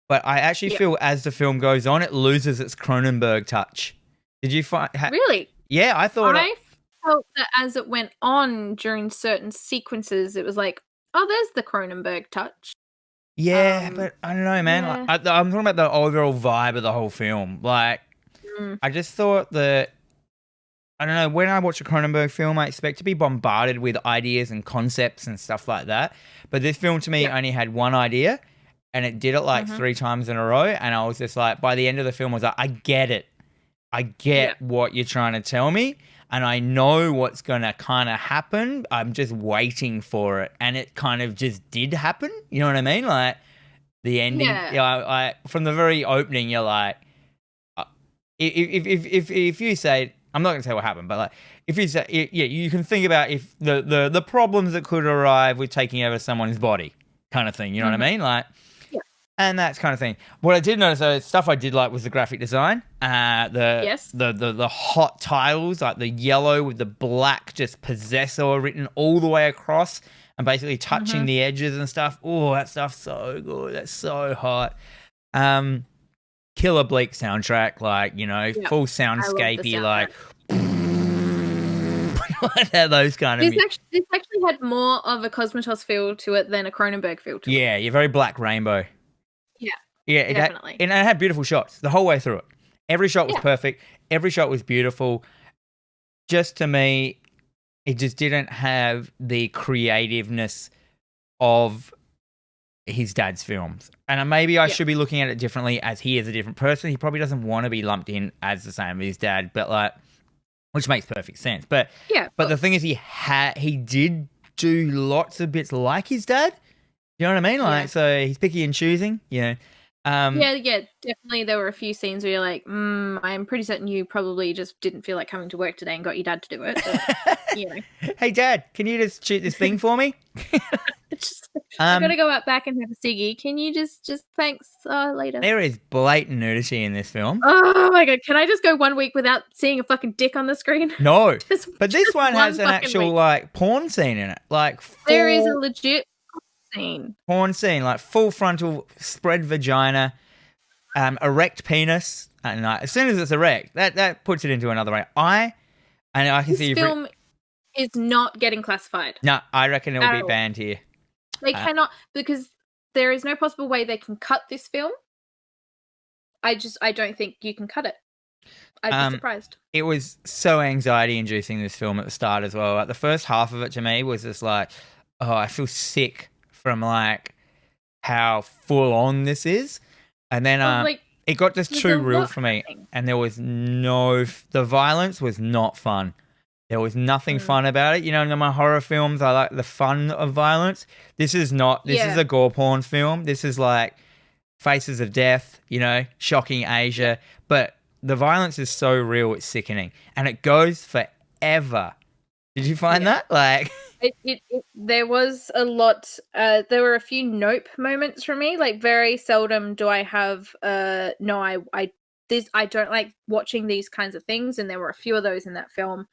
but I actually feel as the film goes on, it loses its Cronenberg touch. Did you find... Really? Yeah, I thought... I felt that as it went on during certain sequences, it was like, oh, there's the Cronenberg touch. Yeah, but I don't know, man. Yeah. Like, I'm talking about the overall vibe of the whole film. Like, I just thought that... I don't know, when I watch a Cronenberg film, I expect to be bombarded with ideas and concepts and stuff like that. But this film, to me, only had one idea, and it did it like 3 times in a row. And I was just like, by the end of the film, I was like, I get it. I get what you're trying to tell me, and I know what's going to kind of happen. I'm just waiting for it. And it kind of just did happen. You know what I mean? Like, the ending. Yeah. From the very opening, you're like, if you say... I'm not going to say what happened, but like, if you say, you can think about if the problems that could arrive with taking over someone's body, kind of thing. You know what I mean? Like, and that's kind of thing. What I did notice, though, stuff I did like was the graphic design. The hot tiles, like the yellow with the black, just Possessor written all the way across, and basically touching the edges and stuff. Oh, that stuff's so good. That's so hot. Killer bleak soundtrack, like, full soundscapey, like those kind of. This actually had more of a Cosmatos feel to it than a Cronenberg feel to it. Yeah, you're very Black Rainbow. Yeah, definitely. And it had beautiful shots the whole way through it. Every shot was perfect. Every shot was beautiful. Just to me, it just didn't have the creativeness of his dad's films. And maybe I should be looking at it differently, as he is a different person. He probably doesn't want to be lumped in as the same as his dad, but like, which makes perfect sense. But the thing is, he did do lots of bits like his dad. You know what I mean? Like, so he's picky and choosing, Yeah, definitely. There were a few scenes where you're like, I'm pretty certain you probably just didn't feel like coming to work today and got your dad to do it. But, you know, Hey, Dad, can you just shoot this thing for me? it's just I gotta go out back and have a ciggy. Can you just thanks later? There is blatant nudity in this film. Oh my god, can I just go 1 week without seeing a fucking dick on the screen? No, but this just one has an fucking actual week. like porn scene in it, like There is a full legit scene. porn scene, like full frontal spread vagina, erect penis, and like, as soon as it's erect, that puts it into another way. I can This see you. film is not getting classified. No, I reckon it'll At be all. banned here. They cannot, because there is no possible way they can cut this film. I don't think you can cut it. I'd be surprised. It was so anxiety inducing, this film, at the start as well. Like the first half of it to me was just like, oh, I feel sick from like how full on this is. And then Like, it got just there's too a real lot for me. happening. And there was the violence was not fun. There was nothing fun about it. You know, in my horror films, I like the fun of violence. This is not. This is a gore porn film. This is like Faces of Death, you know, shocking Asia. But the violence is so real, it's sickening. And it goes forever. Did you find that? Like, there was a lot. There were a few nope moments for me. Like, very seldom do I have no, I don't like watching these kinds of things, and there were a few of those in that film.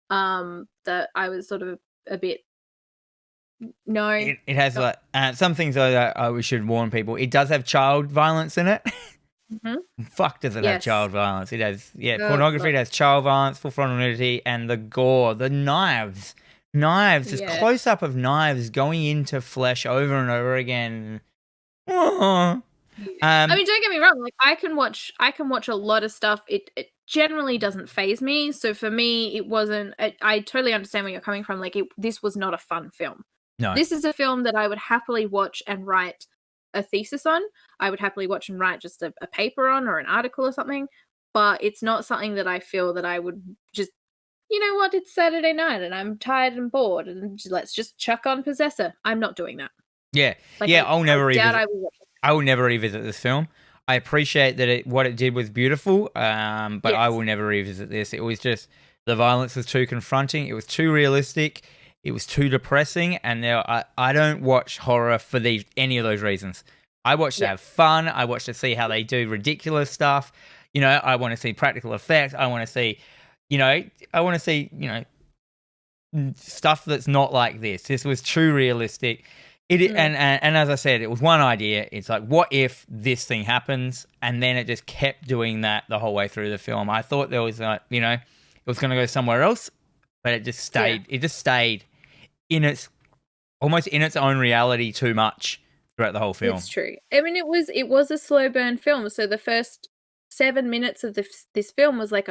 That I was sort of a bit no. it has like some things though that we should warn people. It does have child violence in it. Fuck, does it have child violence? It has, pornography. It has child violence, full frontal nudity, and the gore, the knives, just close up of knives going into flesh over and over again. I mean, don't get me wrong. Like, I can watch a lot of stuff. It generally doesn't faze me. So for me, it wasn't. I totally understand where you're coming from. Like, this was not a fun film. No, this is a film that I would happily watch and write a thesis on. I would happily watch and write just a paper on, or an article or something. But it's not something that I feel that I would just, you know what, it's Saturday night and I'm tired and bored and let's just chuck on Possessor. I'm not doing that. Yeah. Like, I'll never revisit. I will never revisit this film. I appreciate that what it did was beautiful, but I will never revisit this. It was just, the violence was too confronting. It was too realistic. It was too depressing. And I don't watch horror for any of those reasons. I watch to have fun. I watch to see how they do ridiculous stuff. You know, I want to see practical effects. I want to see, stuff that's not like this. This was too realistic. And as I said, it was one idea. It's like, what if this thing happens? And then it just kept doing that the whole way through the film. I thought there was, it was going to go somewhere else, but it just stayed. Yeah. It just stayed almost in its own reality too much throughout the whole film. It's true. I mean, it was a slow burn film. So the first 7 minutes of this film was like,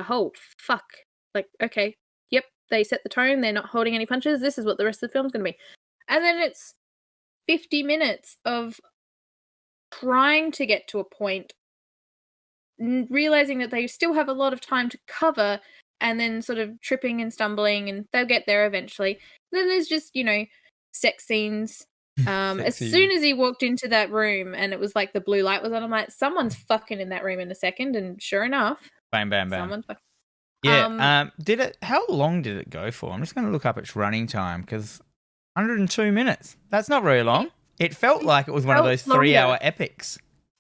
fuck. Like, okay, yep, they set the tone. They're not holding any punches. This is what the rest of the film's going to be. And then it's 50 minutes of trying to get to a point, realizing that they still have a lot of time to cover, and then sort of tripping and stumbling, and they'll get there eventually. Then there's just, sex scenes. As soon as he walked into that room and it was like the blue light was on, I'm like, someone's fucking in that room in a second, and sure enough, bam, bam, bam. Someone's fucking. Yeah. How long did it go for? I'm just going to look up its running time, because 102 minutes. That's not very long. It felt like it was one of those 3-hour epics.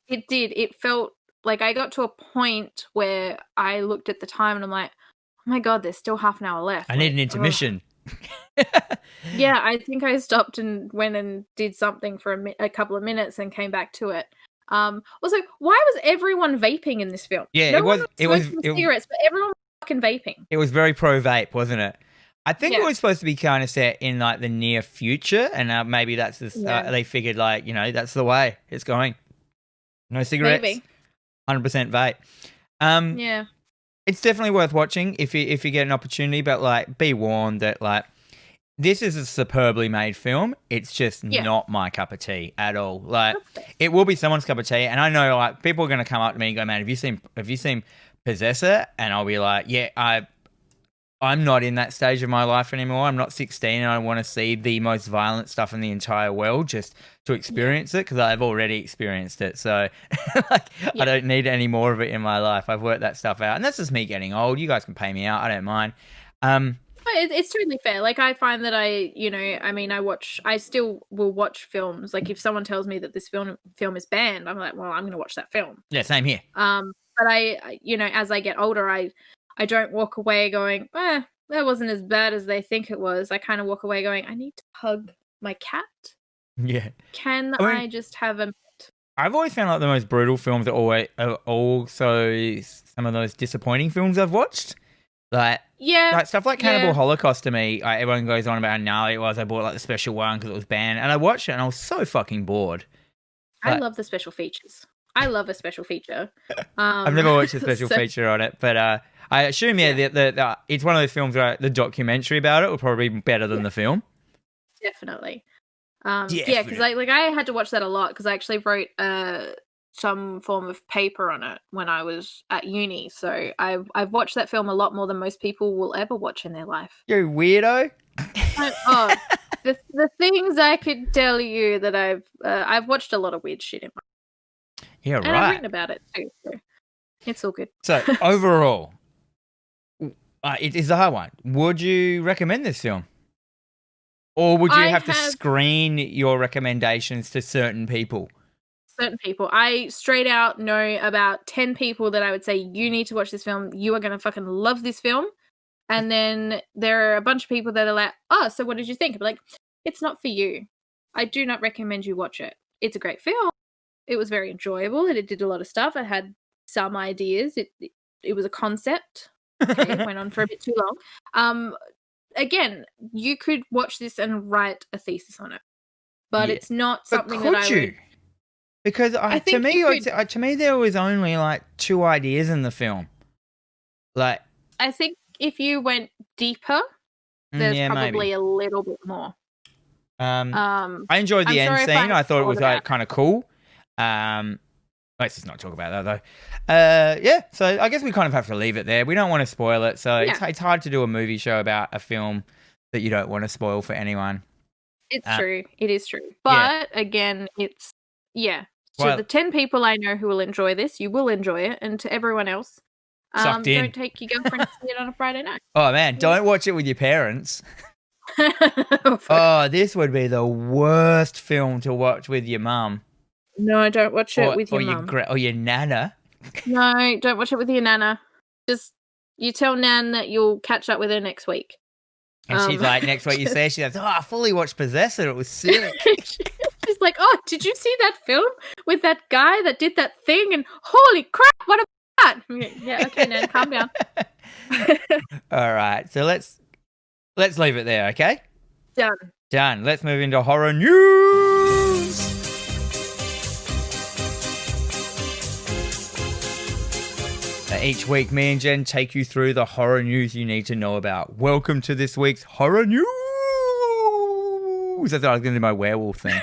It did. It felt like I got to a point where I looked at the time and I'm like, oh my God, there's still half an hour left. I need an intermission. Yeah, I think I stopped and went and did something for a couple of minutes and came back to it. Also, why was everyone vaping in this film? Yeah, it was cigarettes, but everyone was fucking vaping. It was very pro vape, wasn't it? I think it was supposed to be kind of set in like the near future, and maybe that's just, they figured like, that's the way it's going. No cigarettes, maybe. 100% vape. Yeah, it's definitely worth watching if you get an opportunity, but like, be warned that like, this is a superbly made film. It's just not my cup of tea at all. Like, it will be someone's cup of tea, and I know like people are going to come up to me and go, "Man, have you seen Possessor?" And I'll be like, "Yeah, I'm not in that stage of my life anymore. I'm not 16, and I want to see the most violent stuff in the entire world just to experience it because I've already experienced it. So like, I don't need any more of it in my life. I've worked that stuff out. And that's just me getting old. You guys can pay me out. I don't mind. It's totally fair. Like, I find that I still will watch films. Like, if someone tells me that this film is banned, I'm like, well, I'm going to watch that film. Yeah, same here. But as I get older, I don't walk away going, that wasn't as bad as they think it was. I kind of walk away going, I need to hug my cat. Yeah. I just have a... I've always found like the most brutal films are also some of those disappointing films I've watched. Like stuff like Cannibal Holocaust to me, everyone goes on about how gnarly it was. I bought like the special one because it was banned, and I watched it and I was so fucking bored. I love the special features. I love a special feature. I've never watched a special feature on it, but I assume that it's one of those films where the documentary about it will probably be better than the film. Definitely. Because I had to watch that a lot because I actually wrote some form of paper on it when I was at uni. So I've watched that film a lot more than most people will ever watch in their life. You weirdo. The things I could tell you that I've watched a lot of weird shit in my life. Yeah, right. And I've written about it too. So it's all good. So overall, it is a hard one. Would you recommend this film? Or would you have to screen your recommendations to certain people? Certain people. I straight out know about 10 people that I would say, you need to watch this film. You are going to fucking love this film. And then there are a bunch of people that are like, oh, so what did you think? I'm like, it's not for you. I do not recommend you watch it. It's a great film. It was very enjoyable. It did a lot of stuff. It had some ideas. It was a concept. Okay, it went on for a bit too long. Again, you could watch this and write a thesis on it, but it's not something that I would. Because to me, there was only like 2 ideas in the film. Like, I think if you went deeper, there's probably a little bit more. I enjoyed the end scene. I thought it was like kind of cool. Let's just not talk about that though. So I guess we kind of have to leave it there. We don't want to spoil it, so it's hard to do a movie show about a film that you don't want to spoil for anyone. It's true. It is true. But again, it's So the 10 people I know who will enjoy this, you will enjoy it, and to everyone else, don't take your girlfriend to see it on a Friday night. Oh man, don't watch it with your parents. This would be the worst film to watch with your mum. No, don't watch it with your mum. Or your nana. No, don't watch it with your nana. Just, you tell Nan that you'll catch up with her next week. And she's like, next week you say, she goes, I fully watched Possessor. It was sick. She's like, did you see that film with that guy that did that thing? And holy crap, what about that? Yeah, okay, Nan, calm down. All right, so let's leave it there, okay? Done. Let's move into horror news. Each week, me and Jen take you through the horror news you need to know about. Welcome to this week's horror news. I thought I was going to do my werewolf thing.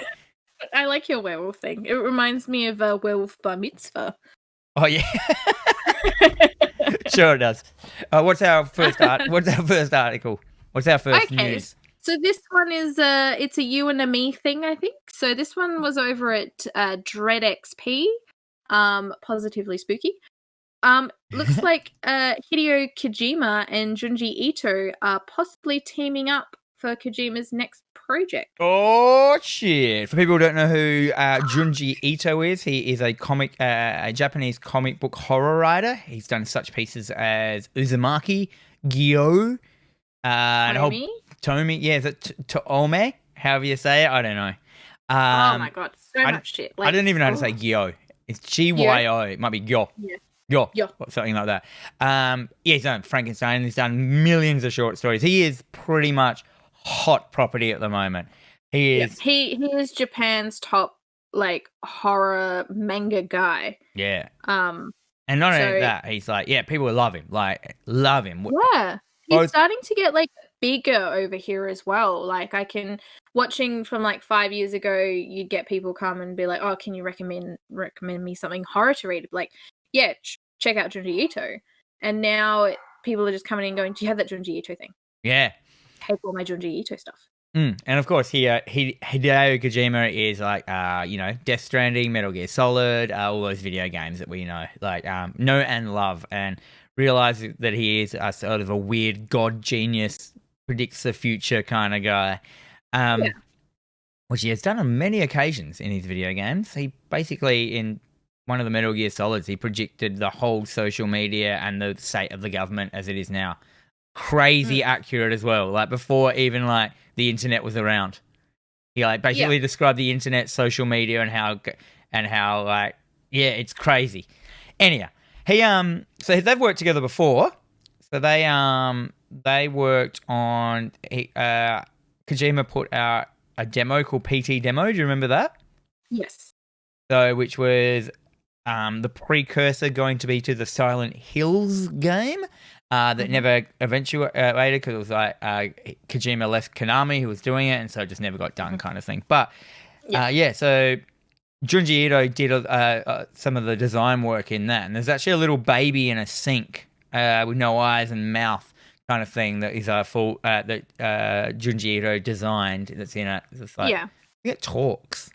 I like your werewolf thing. It reminds me of a werewolf bar mitzvah. Oh yeah, sure it does. What's our first article? What's our first news? So this one is it's a you and a me thing, I think. So this one was over at Dread XP, positively spooky. Looks like Hideo Kojima and Junji Ito are possibly teaming up for Kojima's next project. Oh shit! For people who don't know who Junji Ito is, he is a Japanese comic book horror writer. He's done such pieces as Uzumaki, Gyo, Tomi. Yeah, is it Toome? However you say it, I don't know. Oh my god, so much shit. Like, I don't even know how to say Gyo. It's Gyo. It might be Gyo. Yeah. Something like that. He's done Frankenstein. He's done millions of short stories. He is pretty much hot property at the moment. He is. He is Japan's top like horror manga guy. Yeah. And not only that, he's like, people love him. Like, love him. Yeah. He's starting to get like bigger over here as well. Like, I can watching from like 5 years ago, you'd get people come and be like, "Oh, can you recommend me something horror to read?" Like, yeah, check out Junji Ito. And now people are just coming in and going, "Do you have that Junji Ito thing?" Yeah. Take all my Junji Ito stuff. And of course, Hideo Kojima is like, Death Stranding, Metal Gear Solid, all those video games that we know, like, know and love, and realize that he is a sort of a weird god genius, predicts the future kind of guy, which he has done on many occasions in his video games. He basically, in one of the Metal Gear Solids, he predicted the whole social media and the state of the government as it is now. Crazy accurate as well, like before even like the internet was around. He like basically described the internet, social media, and how like, yeah, it's crazy. Anyhow, so they've worked together before. So they worked on Kojima put out a demo called PT Demo. Do you remember that? Yes. So which was the precursor going to be to the Silent Hills game. That never eventuated because it was like Kojima left Konami, who was doing it, and so it just never got done, kind of thing. But so Junji Ito did some of the design work in that, and there's actually a little baby in a sink with no eyes and mouth, kind of thing that is that Junji Ito designed. That's in it. It's like, it talks.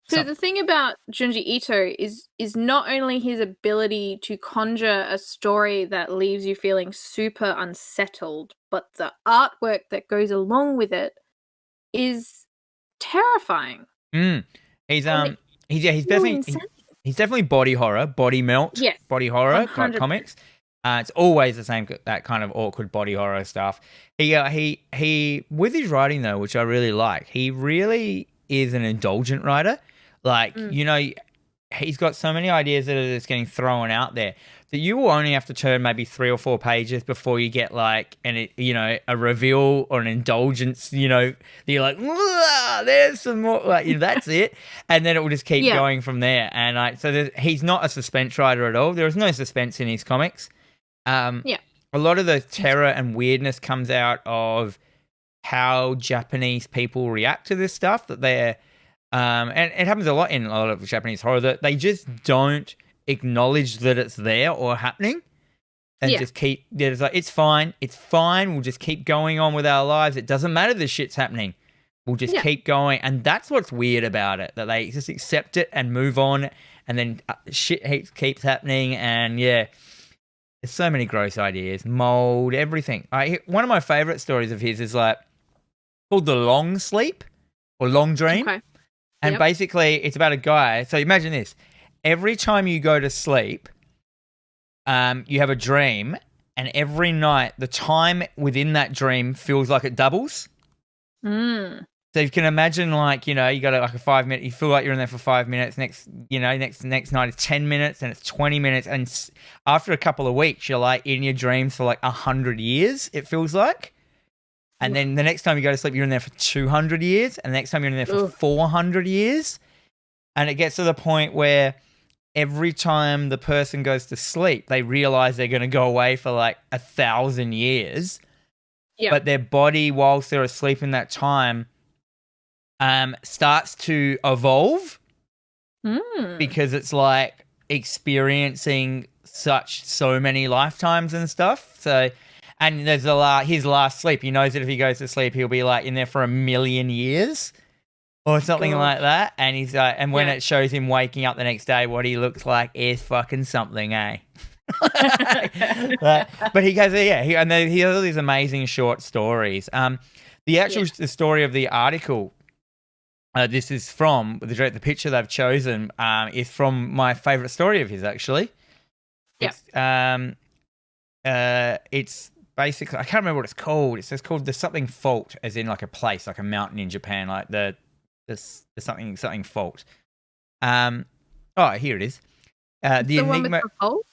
So the thing about Junji Ito is not only his ability to conjure a story that leaves you feeling super unsettled, but the artwork that goes along with it is terrifying. He's definitely body horror, body melt, body horror 100%. comics. It's always the same, that kind of awkward body horror stuff. He with his writing though, which I really like, he really is an indulgent writer. Like, he's got so many ideas that are just getting thrown out there that you will only have to turn maybe 3 or 4 pages before you get like a reveal or an indulgence, that you're like, there's some more, like, that's it. And then it will just keep going from there. And he's not a suspense writer at all. There is no suspense in his comics. A lot of the terror and weirdness comes out of how Japanese people react to this stuff, that they're and it happens a lot in a lot of Japanese horror, that they just don't acknowledge that it's there or happening, and just keep. It's like, it's fine. We'll just keep going on with our lives. It doesn't matter this shit's happening. We'll just keep going, and that's what's weird about it. That they just accept it and move on, and then shit keeps happening. And there's so many gross ideas, mold, everything. One of my favorite stories of his is like called The Long Sleep or Long Dream. Okay. And basically, it's about a guy. So imagine this. Every time you go to sleep, you have a dream. And every night, the time within that dream feels like it doubles. So you can imagine, like, you got like a 5 minute. You feel like you're in there for 5 minutes. Next night is 10 minutes. And it's 20 minutes. And after a couple of weeks, you're like in your dreams for like 100 years, it feels like. And then the next time you go to sleep, you're in there for 200 years. And the next time you're in there for 400 years. And it gets to the point where every time the person goes to sleep, they realize they're going to go away for like 1,000 years. But their body, whilst they're asleep in that time, starts to evolve. Because it's like experiencing so many lifetimes and stuff. So... And there's his last sleep. He knows that if he goes to sleep, he'll be like in there for 1,000,000 years or something like that. And he's and when it shows him waking up the next day, what he looks like is fucking something, eh? But he goes, he has all these amazing short stories. The story of the article, this is from the picture they've chosen, is from my favorite story of his, actually. It's basically, I can't remember what it's called. It's just called the something fault, as in like a place, like a mountain in Japan, like the something fault. Here it is. The one with the holes?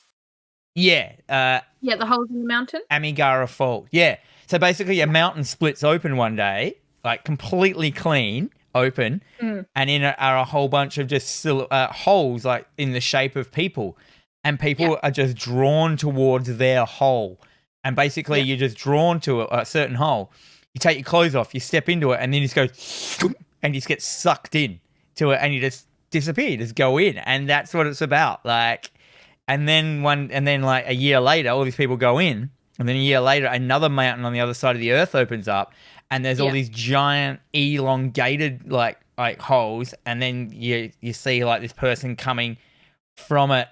Yeah. The holes in the mountain? Amigara Fault. Yeah. So basically a mountain splits open one day, like completely clean, open, and in it are a whole bunch of just holes, like in the shape of people. And people are just drawn towards their hole. And basically you're just drawn to a certain hole. You take your clothes off, you step into it, and then you just go, and you just get sucked in to it, and you just disappear, you just go in. And that's what it's about. Like, and then like a year later, all these people go in, and then a year later, another mountain on the other side of the earth opens up, and there's all these giant elongated like holes, and then you see like this person coming from it,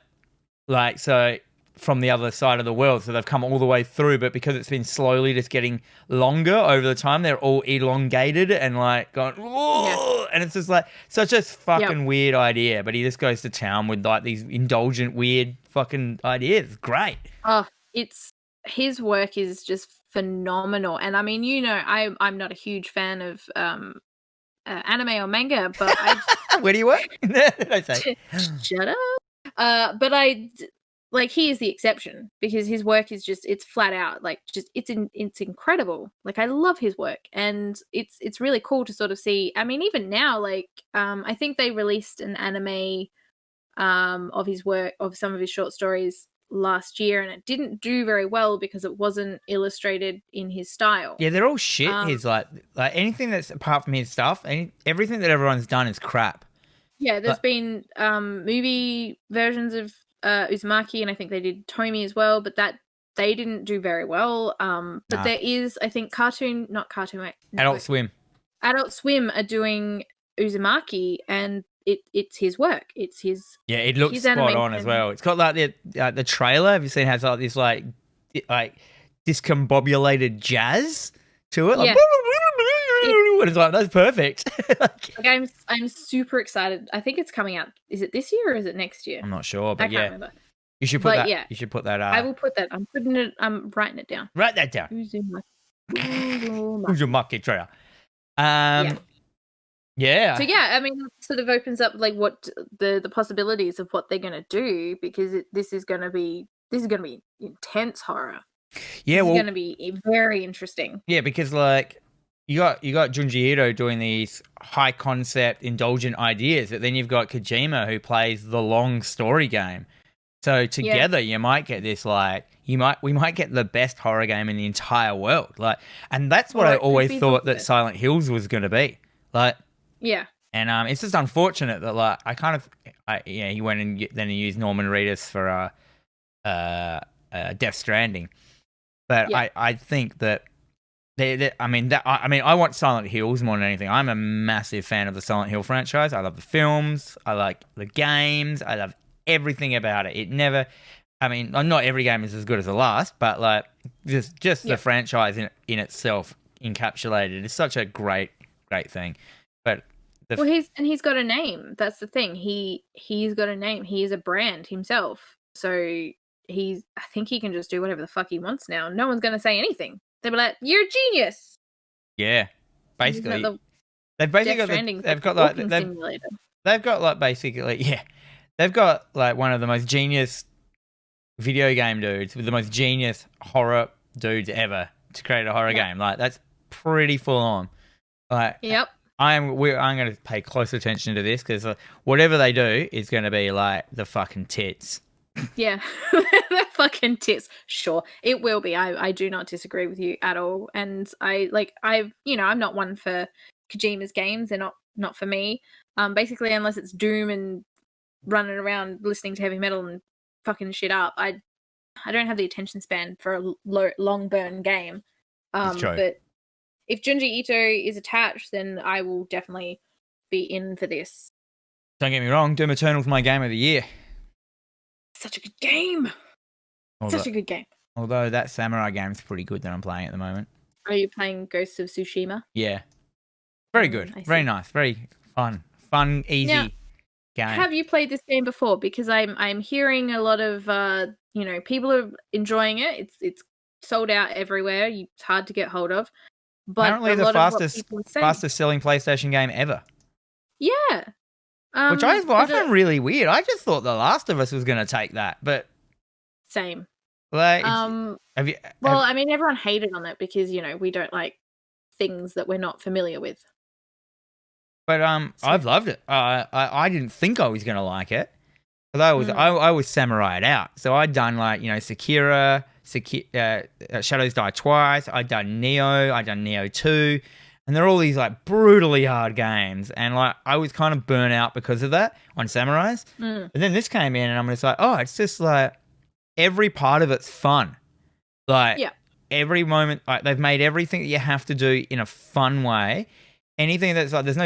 like so from the other side of the world. So they've come all the way through, but because it's been slowly just getting longer over the time, they're all elongated and like going, and it's just like such a fucking weird idea. But he just goes to town with like these indulgent, weird fucking ideas. It's great. Oh, his work is just phenomenal. And I mean, you know, I'm not a huge fan of anime or manga, but where do you work? Don't say. Shut up. But like he is the exception because his work is just it's flat out like just it's incredible. Like I love his work, and it's really cool to sort of see. I mean, even now, like I think they released an anime of his work, of some of his short stories last year, and it didn't do very well because it wasn't illustrated in his style. Yeah, they're all shit. He's like anything that's apart from his stuff, everything that everyone's done is crap. Yeah, there's been movie versions of Uzumaki, and I think they did Tomy as well, but that they didn't do very well. But there is, I think, Adult Swim are doing Uzumaki, and it's his work. It's his. Yeah, it looks spot on as well. It's got like the trailer. Have you seen? It has like this like discombobulated jazz to it. Like, and it's like that's perfect. Like, I'm super excited. I think it's coming out. Is it this year or is it next year? I'm not sure, but I can't remember. You should put that. Yeah. You should put that. I will put that. I'm writing it down. Write that down. Uzumaki trailer. Yeah. So yeah, I mean, it sort of opens up like what the possibilities of what they're going to do, because this is going to be intense horror. Yeah, it's going to be very interesting. Yeah, because like you got Junji Ito doing these high concept, indulgent ideas, but then you've got Kojima who plays the long story game. So together, you might get this like we might get the best horror game in the entire world. Like, and that's what I always thought that Silent Hills was going to be. Like, yeah. And it's just unfortunate that like he went and then he used Norman Reedus for Death Stranding, but I think that. I want Silent Hills more than anything. I'm a massive fan of the Silent Hill franchise. I love the films. I like the games. I love everything about it. Not every game is as good as the last, but like just the franchise in itself encapsulated is such a great thing. But he's got a name. That's the thing. He's got a name. He is a brand himself. So I think he can just do whatever the fuck he wants now. No one's going to say anything. They'll be like, "You're a genius." Yeah, basically, they've got like one of the most genius video game dudes with the most genius horror dudes ever to create a horror game. Like that's pretty full on. Like, yep. I'm going to pay close attention to this because whatever they do is going to be like the fucking tits. Yeah, the fucking tits. Sure, it will be. I do not disagree with you at all. And I'm not one for Kojima's games. They're not for me. Basically, unless it's Doom and running around listening to heavy metal and fucking shit up, I don't have the attention span for a long burn game. But if Junji Ito is attached, then I will definitely be in for this. Don't get me wrong, Doom Eternal's my game of the year. Such a good game. Such a good game. Although that samurai game is pretty good that I'm playing at the moment. Are you playing Ghosts of Tsushima? Yeah. Very good. Very nice. Very fun. Fun, easy game. Have you played this game before? Because I'm hearing a lot of people are enjoying it. It's sold out everywhere. It's hard to get hold of. But apparently the fastest selling PlayStation game ever. Yeah. Which I find really weird. I just thought The Last of Us was going to take that, but same. Like, everyone hated on it because we don't like things that we're not familiar with. But I've loved it. I didn't think I was going to like it, because I was samurai'd out. So I'd done like Sekiro, Shadows Die Twice. I'd done Neo 2. And they're all these like brutally hard games, and like I was kind of burnt out because of that on Samurais. And then this came in, and I'm just like, oh, it's just like every part of it's fun. Like every moment, like they've made everything that you have to do in a fun way. Anything that's like, there's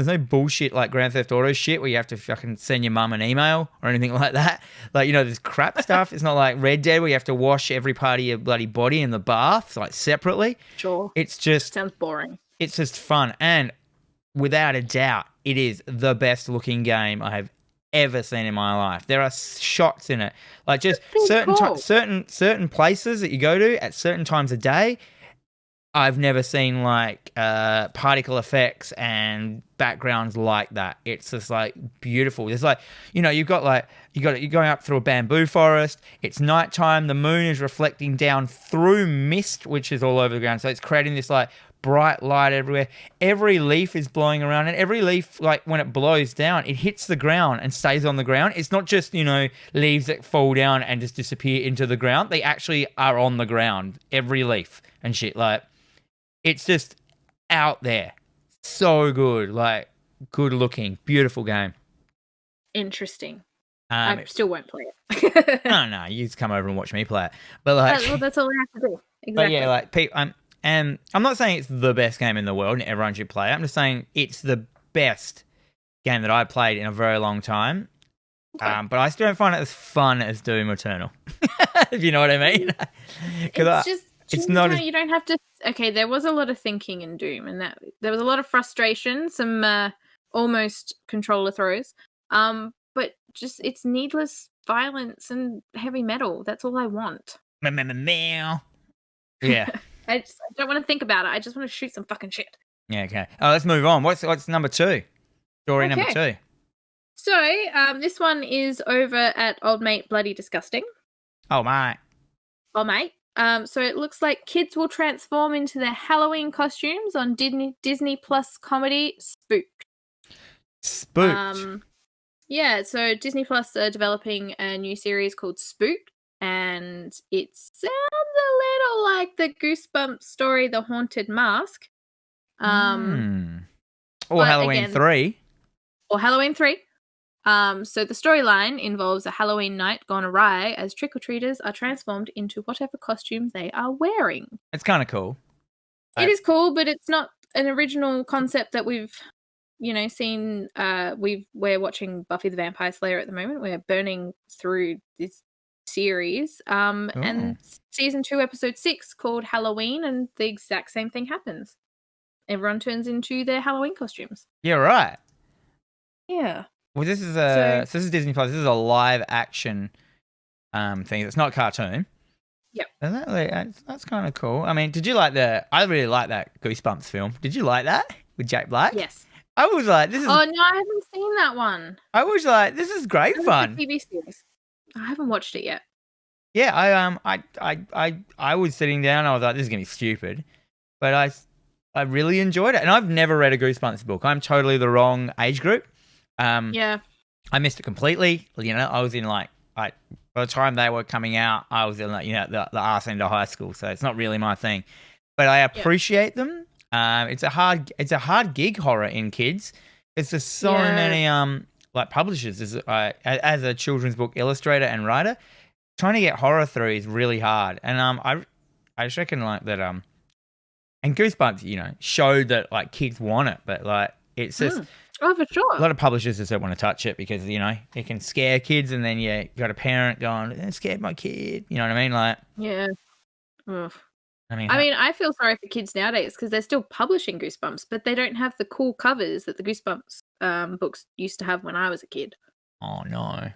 no bullshit like Grand Theft Auto shit where you have to fucking send your mum an email or anything like that. Like, you know, there's crap stuff. It's not like Red Dead where you have to wash every part of your bloody body in the bath, like separately. Sure. It's just sounds boring. It's just fun, and without a doubt, it is the best looking game I have ever seen in my life. There are shots in it, like just certain places that you go to at certain times of day. I've never seen like particle effects and backgrounds like that. It's just like beautiful. There's like, you know, you're going up through a bamboo forest. It's nighttime. The moon is reflecting down through mist, which is all over the ground. So it's creating this like bright light everywhere. Every leaf is blowing around, and every leaf, like when it blows down, it hits the ground and stays on the ground. It's not just, you know, leaves that fall down and just disappear into the ground. They actually are on the ground, every leaf and shit. Like, it's just out there. So good. Like, good looking. Beautiful game. Interesting. I still won't play it. No, you just come over and watch me play it. But like, well, that's all I have to do. Exactly. But yeah, like, and I'm not saying it's the best game in the world and everyone should play it. I'm just saying it's the best game that I played in a very long time. Okay. But I still don't find it as fun as Doom Eternal. If you know what I mean. It's not. You don't have to. Okay, there was a lot of thinking in Doom, and that there was a lot of frustration, some almost controller throws. But just it's needless violence and heavy metal. That's all I want. Meow. Yeah. I don't want to think about it. I just want to shoot some fucking shit. Yeah. Okay. Oh, let's move on. What's number 2? Story number 2. So, this one is over at Old Mate Bloody Disgusting. Oh, mate. Oh, mate. So it looks like kids will transform into their Halloween costumes on Disney Plus comedy Spooked. Spooked. Yeah, so Disney Plus are developing a new series called Spooked, and it sounds a little like the Goosebumps story, The Haunted Mask. Or Halloween 3. Or Halloween 3. So the storyline involves a Halloween night gone awry as trick-or-treaters are transformed into whatever costume they are wearing. It's kind of cool. It is cool, but it's not an original concept that we've, seen. We're watching Buffy the Vampire Slayer at the moment. We're burning through this series. And season 2, episode 6, called Halloween, and the exact same thing happens. Everyone turns into their Halloween costumes. Yeah, right. Yeah. Well, this is this is Disney Plus. This is a live action thing. It's not a cartoon. Yep. That's kind of cool. I mean, did you like I really like that Goosebumps film. Did you like that with Jack Black? Yes. I was like, this is. Oh no, I haven't seen that one. I was like, this is great fun. TV series. I haven't watched it yet. Yeah, I was sitting down. I was like, this is gonna be stupid, but I really enjoyed it, and I've never read a Goosebumps book. I'm totally the wrong age group. Yeah. I missed it completely. You know, I was in like by the time they were coming out, I was in like, the arse end of high school, so it's not really my thing. But I appreciate them. It's a hard gig, horror in kids. It's just so many like publishers as a children's book illustrator and writer, trying to get horror through is really hard. And I just reckon like that and Goosebumps, showed that like kids want it, but like it's just oh, for sure. A lot of publishers just don't want to touch it because it can scare kids, and then you got a parent going, "It scared my kid." You know what I mean? Like, yeah. Ugh. I mean, I feel sorry for kids nowadays because they're still publishing Goosebumps, but they don't have the cool covers that the Goosebumps books used to have when I was a kid. Oh no!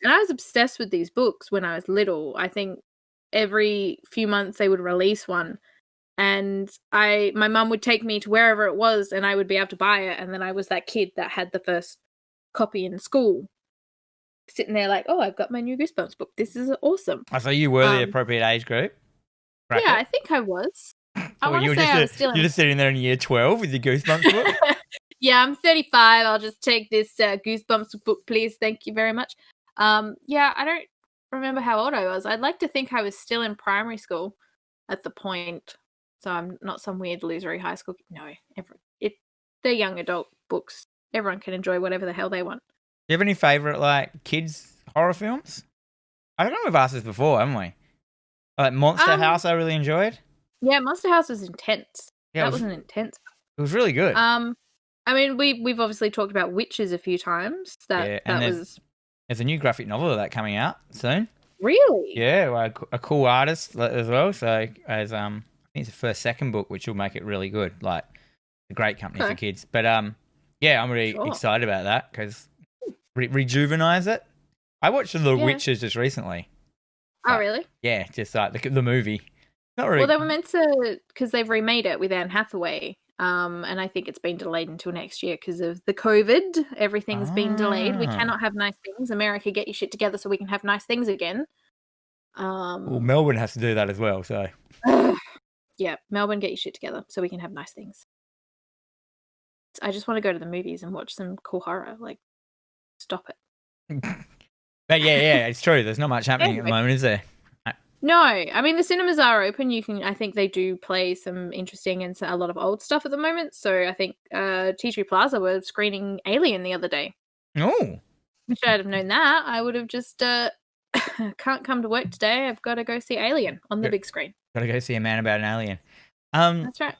And I was obsessed with these books when I was little. I think every few months they would release one. And my mum would take me to wherever it was, and I would be able to buy it. And then I was that kid that had the first copy in school, sitting there like, "Oh, I've got my new Goosebumps book. This is awesome." Oh, so you were the appropriate age group? Bracket? Yeah, I think I was. I want to say I was still. You're just sitting there in year 12 with your Goosebumps book. Yeah, I'm 35. I'll just take this Goosebumps book, please. Thank you very much. Yeah, I don't remember how old I was. I'd like to think I was still in primary school at the point. So I'm not some weird losery high school. No, they're young adult books. Everyone can enjoy whatever the hell they want. Do you have any favourite like kids horror films? I don't know if we've asked this before, haven't we? Like Monster House, I really enjoyed. Yeah, Monster House was intense. Yeah, That was an intense. it was really good. I mean, we've obviously talked about Witches a few times. Yeah, and there's a new graphic novel of that coming out soon. Really? Yeah, well, a cool artist as well. So as I think it's the first second book, which will make it really good. Like a great company for kids. But yeah, I'm really excited about that because rejuvenise it. I watched The Witches just recently. Oh, really? Yeah, just like the movie. Not really. Well, they were meant to, because they've remade it with Anne Hathaway. And I think it's been delayed until next year because of the COVID. Everything's been delayed. We cannot have nice things. America, get your shit together so we can have nice things again. Well, Melbourne has to do that as well. So yeah, Melbourne, get your shit together so we can have nice things. I just want to go to the movies and watch some cool horror. Like, stop it. But yeah, it's true. There's not much happening at the moment, is there? No, I mean the cinemas are open. I think they do play some interesting and a lot of old stuff at the moment. So I think Tea Tree Plaza were screening Alien the other day. Oh, wish I'd have known that. I would have just can't come to work today. I've got to go see Alien on the big screen. Got to go see a man about an alien. That's right.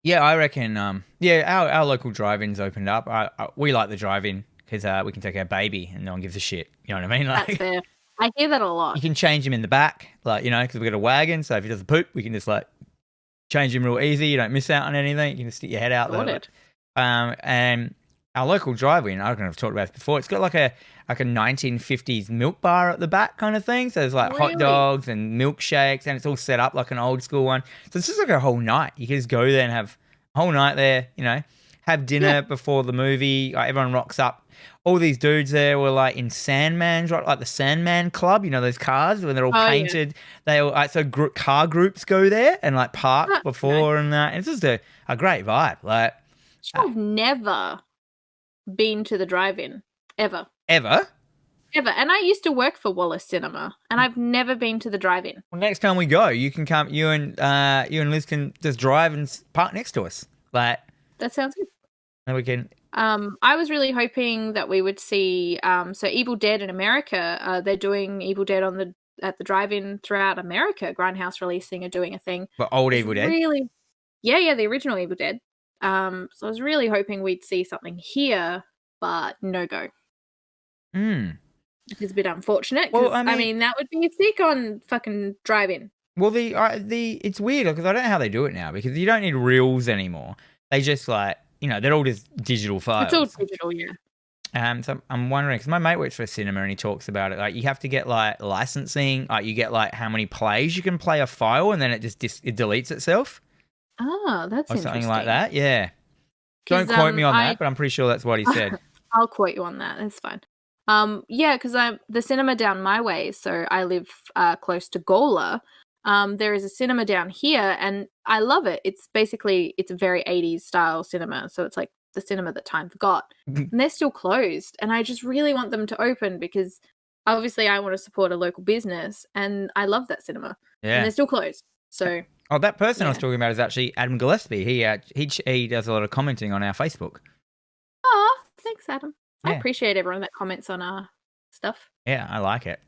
Yeah, I reckon. Our local drive-ins opened up. We like the drive-in because we can take our baby and no one gives a shit. You know what I mean? Like, that's fair. I hear that a lot. You can change him in the back, like, you know, because we've got a wagon. So if he does a poop, we can just like change him real easy. You don't miss out on anything. You can just stick your head out there. And our local drive-in, I don't know if I've talked about this before. It's got like a 1950s milk bar at the back kind of thing. So there's like hot dogs and milkshakes, and it's all set up like an old school one. So it's just like a whole night. You can just go there and have a whole night there. You know, have dinner before the movie. Like, everyone rocks up. All these dudes there were like in Sandman's, right? Like the Sandman Club, you know, those cars when they're all painted. Yeah. They all car groups go there and like park before and that. It's just a great vibe. Like, I've never been to the drive-in ever. And I used to work for Wallace Cinema, and I've never been to the drive-in. Well, next time we go, you can come. You and Liz can just drive and park next to us. Like, that sounds good. And we can. I was really hoping that we would see so Evil Dead in America. They're doing Evil Dead at the drive-in throughout America. Grindhouse Releasing are doing a thing. But old Evil Dead? Really? Yeah, the original Evil Dead. So I was really hoping we'd see something here, but no go. It's a bit unfortunate. Well, I mean, that would be sick on fucking drive-in. Well, it's weird because I don't know how they do it now because you don't need reels anymore. They just like, you know, they're all just digital files. It's all digital, yeah. So I'm wondering, because my mate works for a cinema and he talks about it. Like, you have to get like licensing. Like, you get like how many plays you can play a file, and then it just it deletes itself. Oh, that's interesting. Or something like that. Yeah. Don't quote me on that, but I'm pretty sure that's what he said. I'll quote you on that. That's fine. Yeah, because the cinema down my way. So I live close to Gola. There is a cinema down here, and I love it. It's a very 80s style cinema, so it's like the cinema that time forgot. And they're still closed, and I just really want them to open because obviously I want to support a local business, and I love that cinema. Yeah. And they're still closed. So that person I was talking about is actually Adam Gillespie. He does a lot of commenting on our Facebook. Oh, thanks, Adam. Yeah. I appreciate everyone that comments on our stuff. Yeah, I like it.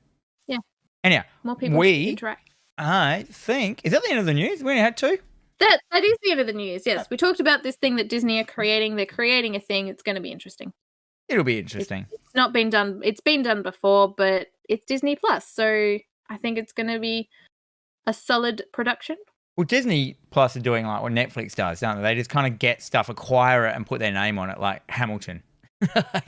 Yeah. Anyhow, more people interact. I think, is that the end of the news? We only had two? That is the end of the news, yes. We talked about this thing that Disney are creating. They're creating a thing. It's going to be interesting. It'll be interesting. It's not been done. It's been done before, but it's Disney Plus. So I think it's going to be a solid production. Well, Disney Plus are doing like what Netflix does, don't they? They just kind of get stuff, acquire it, and put their name on it, like Hamilton.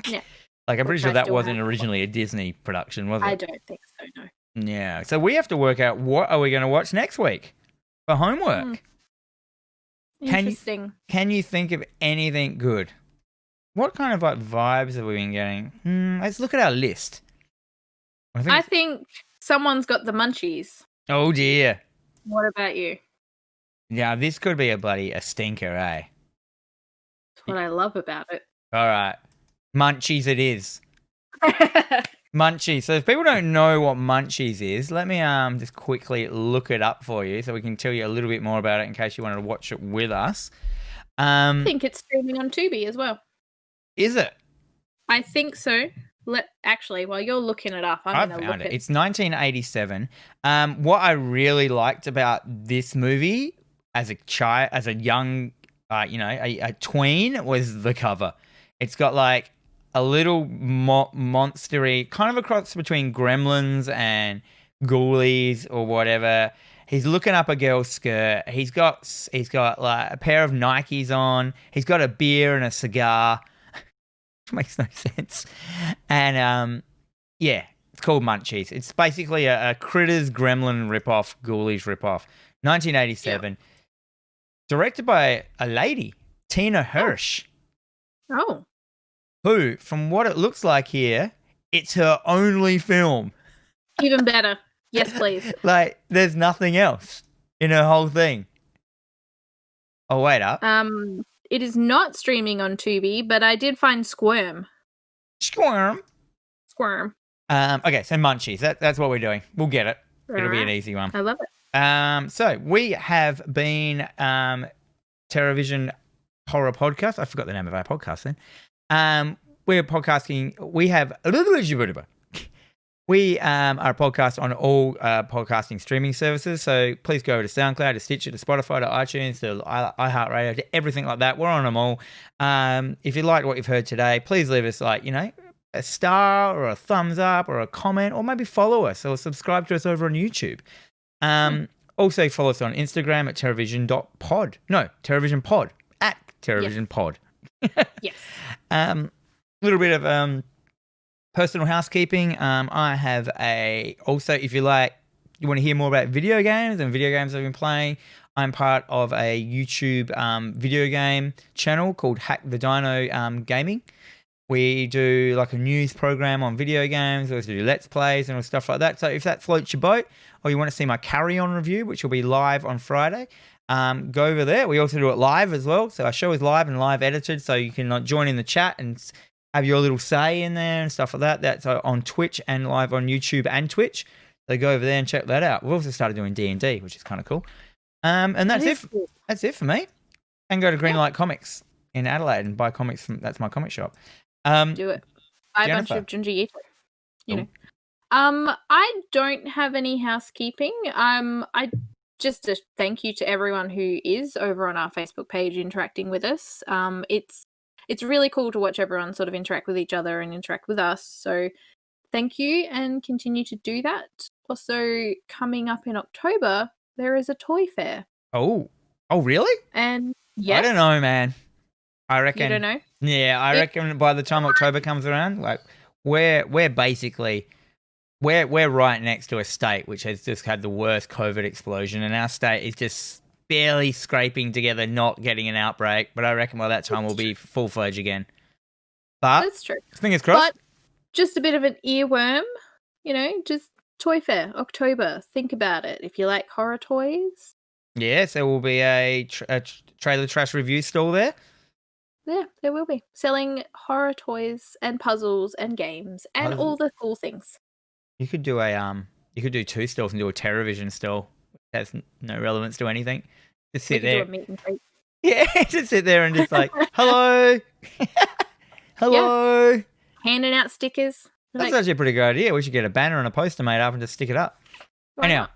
Yeah. Like, I'm pretty sure that wasn't originally a Disney production, was it? I don't think so, no. Yeah, so we have to work out what are we going to watch next week for homework. Interesting. Can you think of anything good? What kind of like vibes have we been getting? Let's look at our list. I think someone's got the munchies. Oh dear. What about you? Yeah, this could be a stinker, eh? That's what I love about it. All right. Munchies it is. Munchies. So if people don't know what Munchies is, let me just quickly look it up for you so we can tell you a little bit more about it in case you wanted to watch it with us. I think it's streaming on Tubi as well. Is it? I think so. Actually, while you're looking it up, I I'm going to found look it. at. It's 1987. What I really liked about this movie as a child, as a young, a tween, was the cover. It's got like a little monstery, kind of a cross between Gremlins and Ghoulies or whatever. He's looking up a girl's skirt. He's got like a pair of Nikes on. He's got a beer and a cigar. Makes no sense. And yeah, it's called Munchies. It's basically a Critters Gremlin ripoff, Ghoulies ripoff. 1987. Yeah. Directed by a lady, Tina Hirsch, Oh. who, from what it looks like here, it's her only film. Even better. Yes, please. Like, there's nothing else in her whole thing. Oh, wait up. It is not streaming on Tubi, but I did find Squirm. Squirm. Okay, so Munchies. That's what we're doing. We'll get it. It'll be an easy one. I love it. So we have been TerrorVision Horror Podcast. I forgot the name of our podcast then. We're podcasting. We have we are a podcast on all podcasting streaming services. So please go to SoundCloud, to Stitcher, to Spotify, to iTunes, to iHeartRadio, to everything like that. We're on them all. If you like what you've heard today, please leave us a star or a thumbs up or a comment, or maybe follow us or subscribe to us over on YouTube. Also follow us on Instagram at TerrorVision.pod. No, TerrorVisionPod at TerrorVisionPod. Yes. Little bit of personal housekeeping. I have also, if you want to hear more about video games and video games I've been playing, I'm part of a YouTube video game channel called Hack the Dino Gaming. We do like a news program on video games. We also do Let's Plays and all stuff like that. So if that floats your boat, or you want to see my Carry-On review, which will be live on Friday, go over there. We also do it live as well. So our show is live and live edited, so you can join in the chat and have your little say in there and stuff like that. That's on Twitch and live on YouTube and Twitch. So go over there and check that out. We've also started doing D&D, which is kind of cool. And that's it. Cool. That's it for me. And go to Greenlight Comics in Adelaide and buy comics that's my comic shop. Do it. Buy a bunch of Junji. You know. I don't have any housekeeping. I just a thank you to everyone who is over on our Facebook page interacting with us. It's really cool to watch everyone sort of interact with each other and interact with us. So thank you, and continue to do that. Also, coming up in October, there is a toy fair. Oh, really? And yes, I don't know, man. I reckon. You don't know? Yeah, I reckon by the time October comes around, like we're basically we're right next to a state which has just had the worst COVID explosion, and our state is just barely scraping together, not getting an outbreak. But I reckon by that time we'll be full-fledged again. But that's true. Fingers crossed. But just a bit of an earworm, just Toy Fair, October. Think about it. If you like horror toys. Yes, there will be a trailer trash review stall there. Yeah, there will be. Selling horror toys and puzzles and games and all the cool things. You could do two stalls and do a TerrorVision stall. That's no relevance to anything. Just sit there. Do a meet and greet. Yeah, just sit there and just like, hello. Hello. Yeah. Handing out stickers. That's actually a pretty good idea. We should get a banner and a poster made up and just stick it up. Anyhow,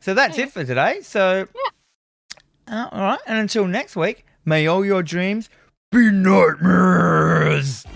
so that's it for today. So, all right. And until next week, may all your dreams be nightmares.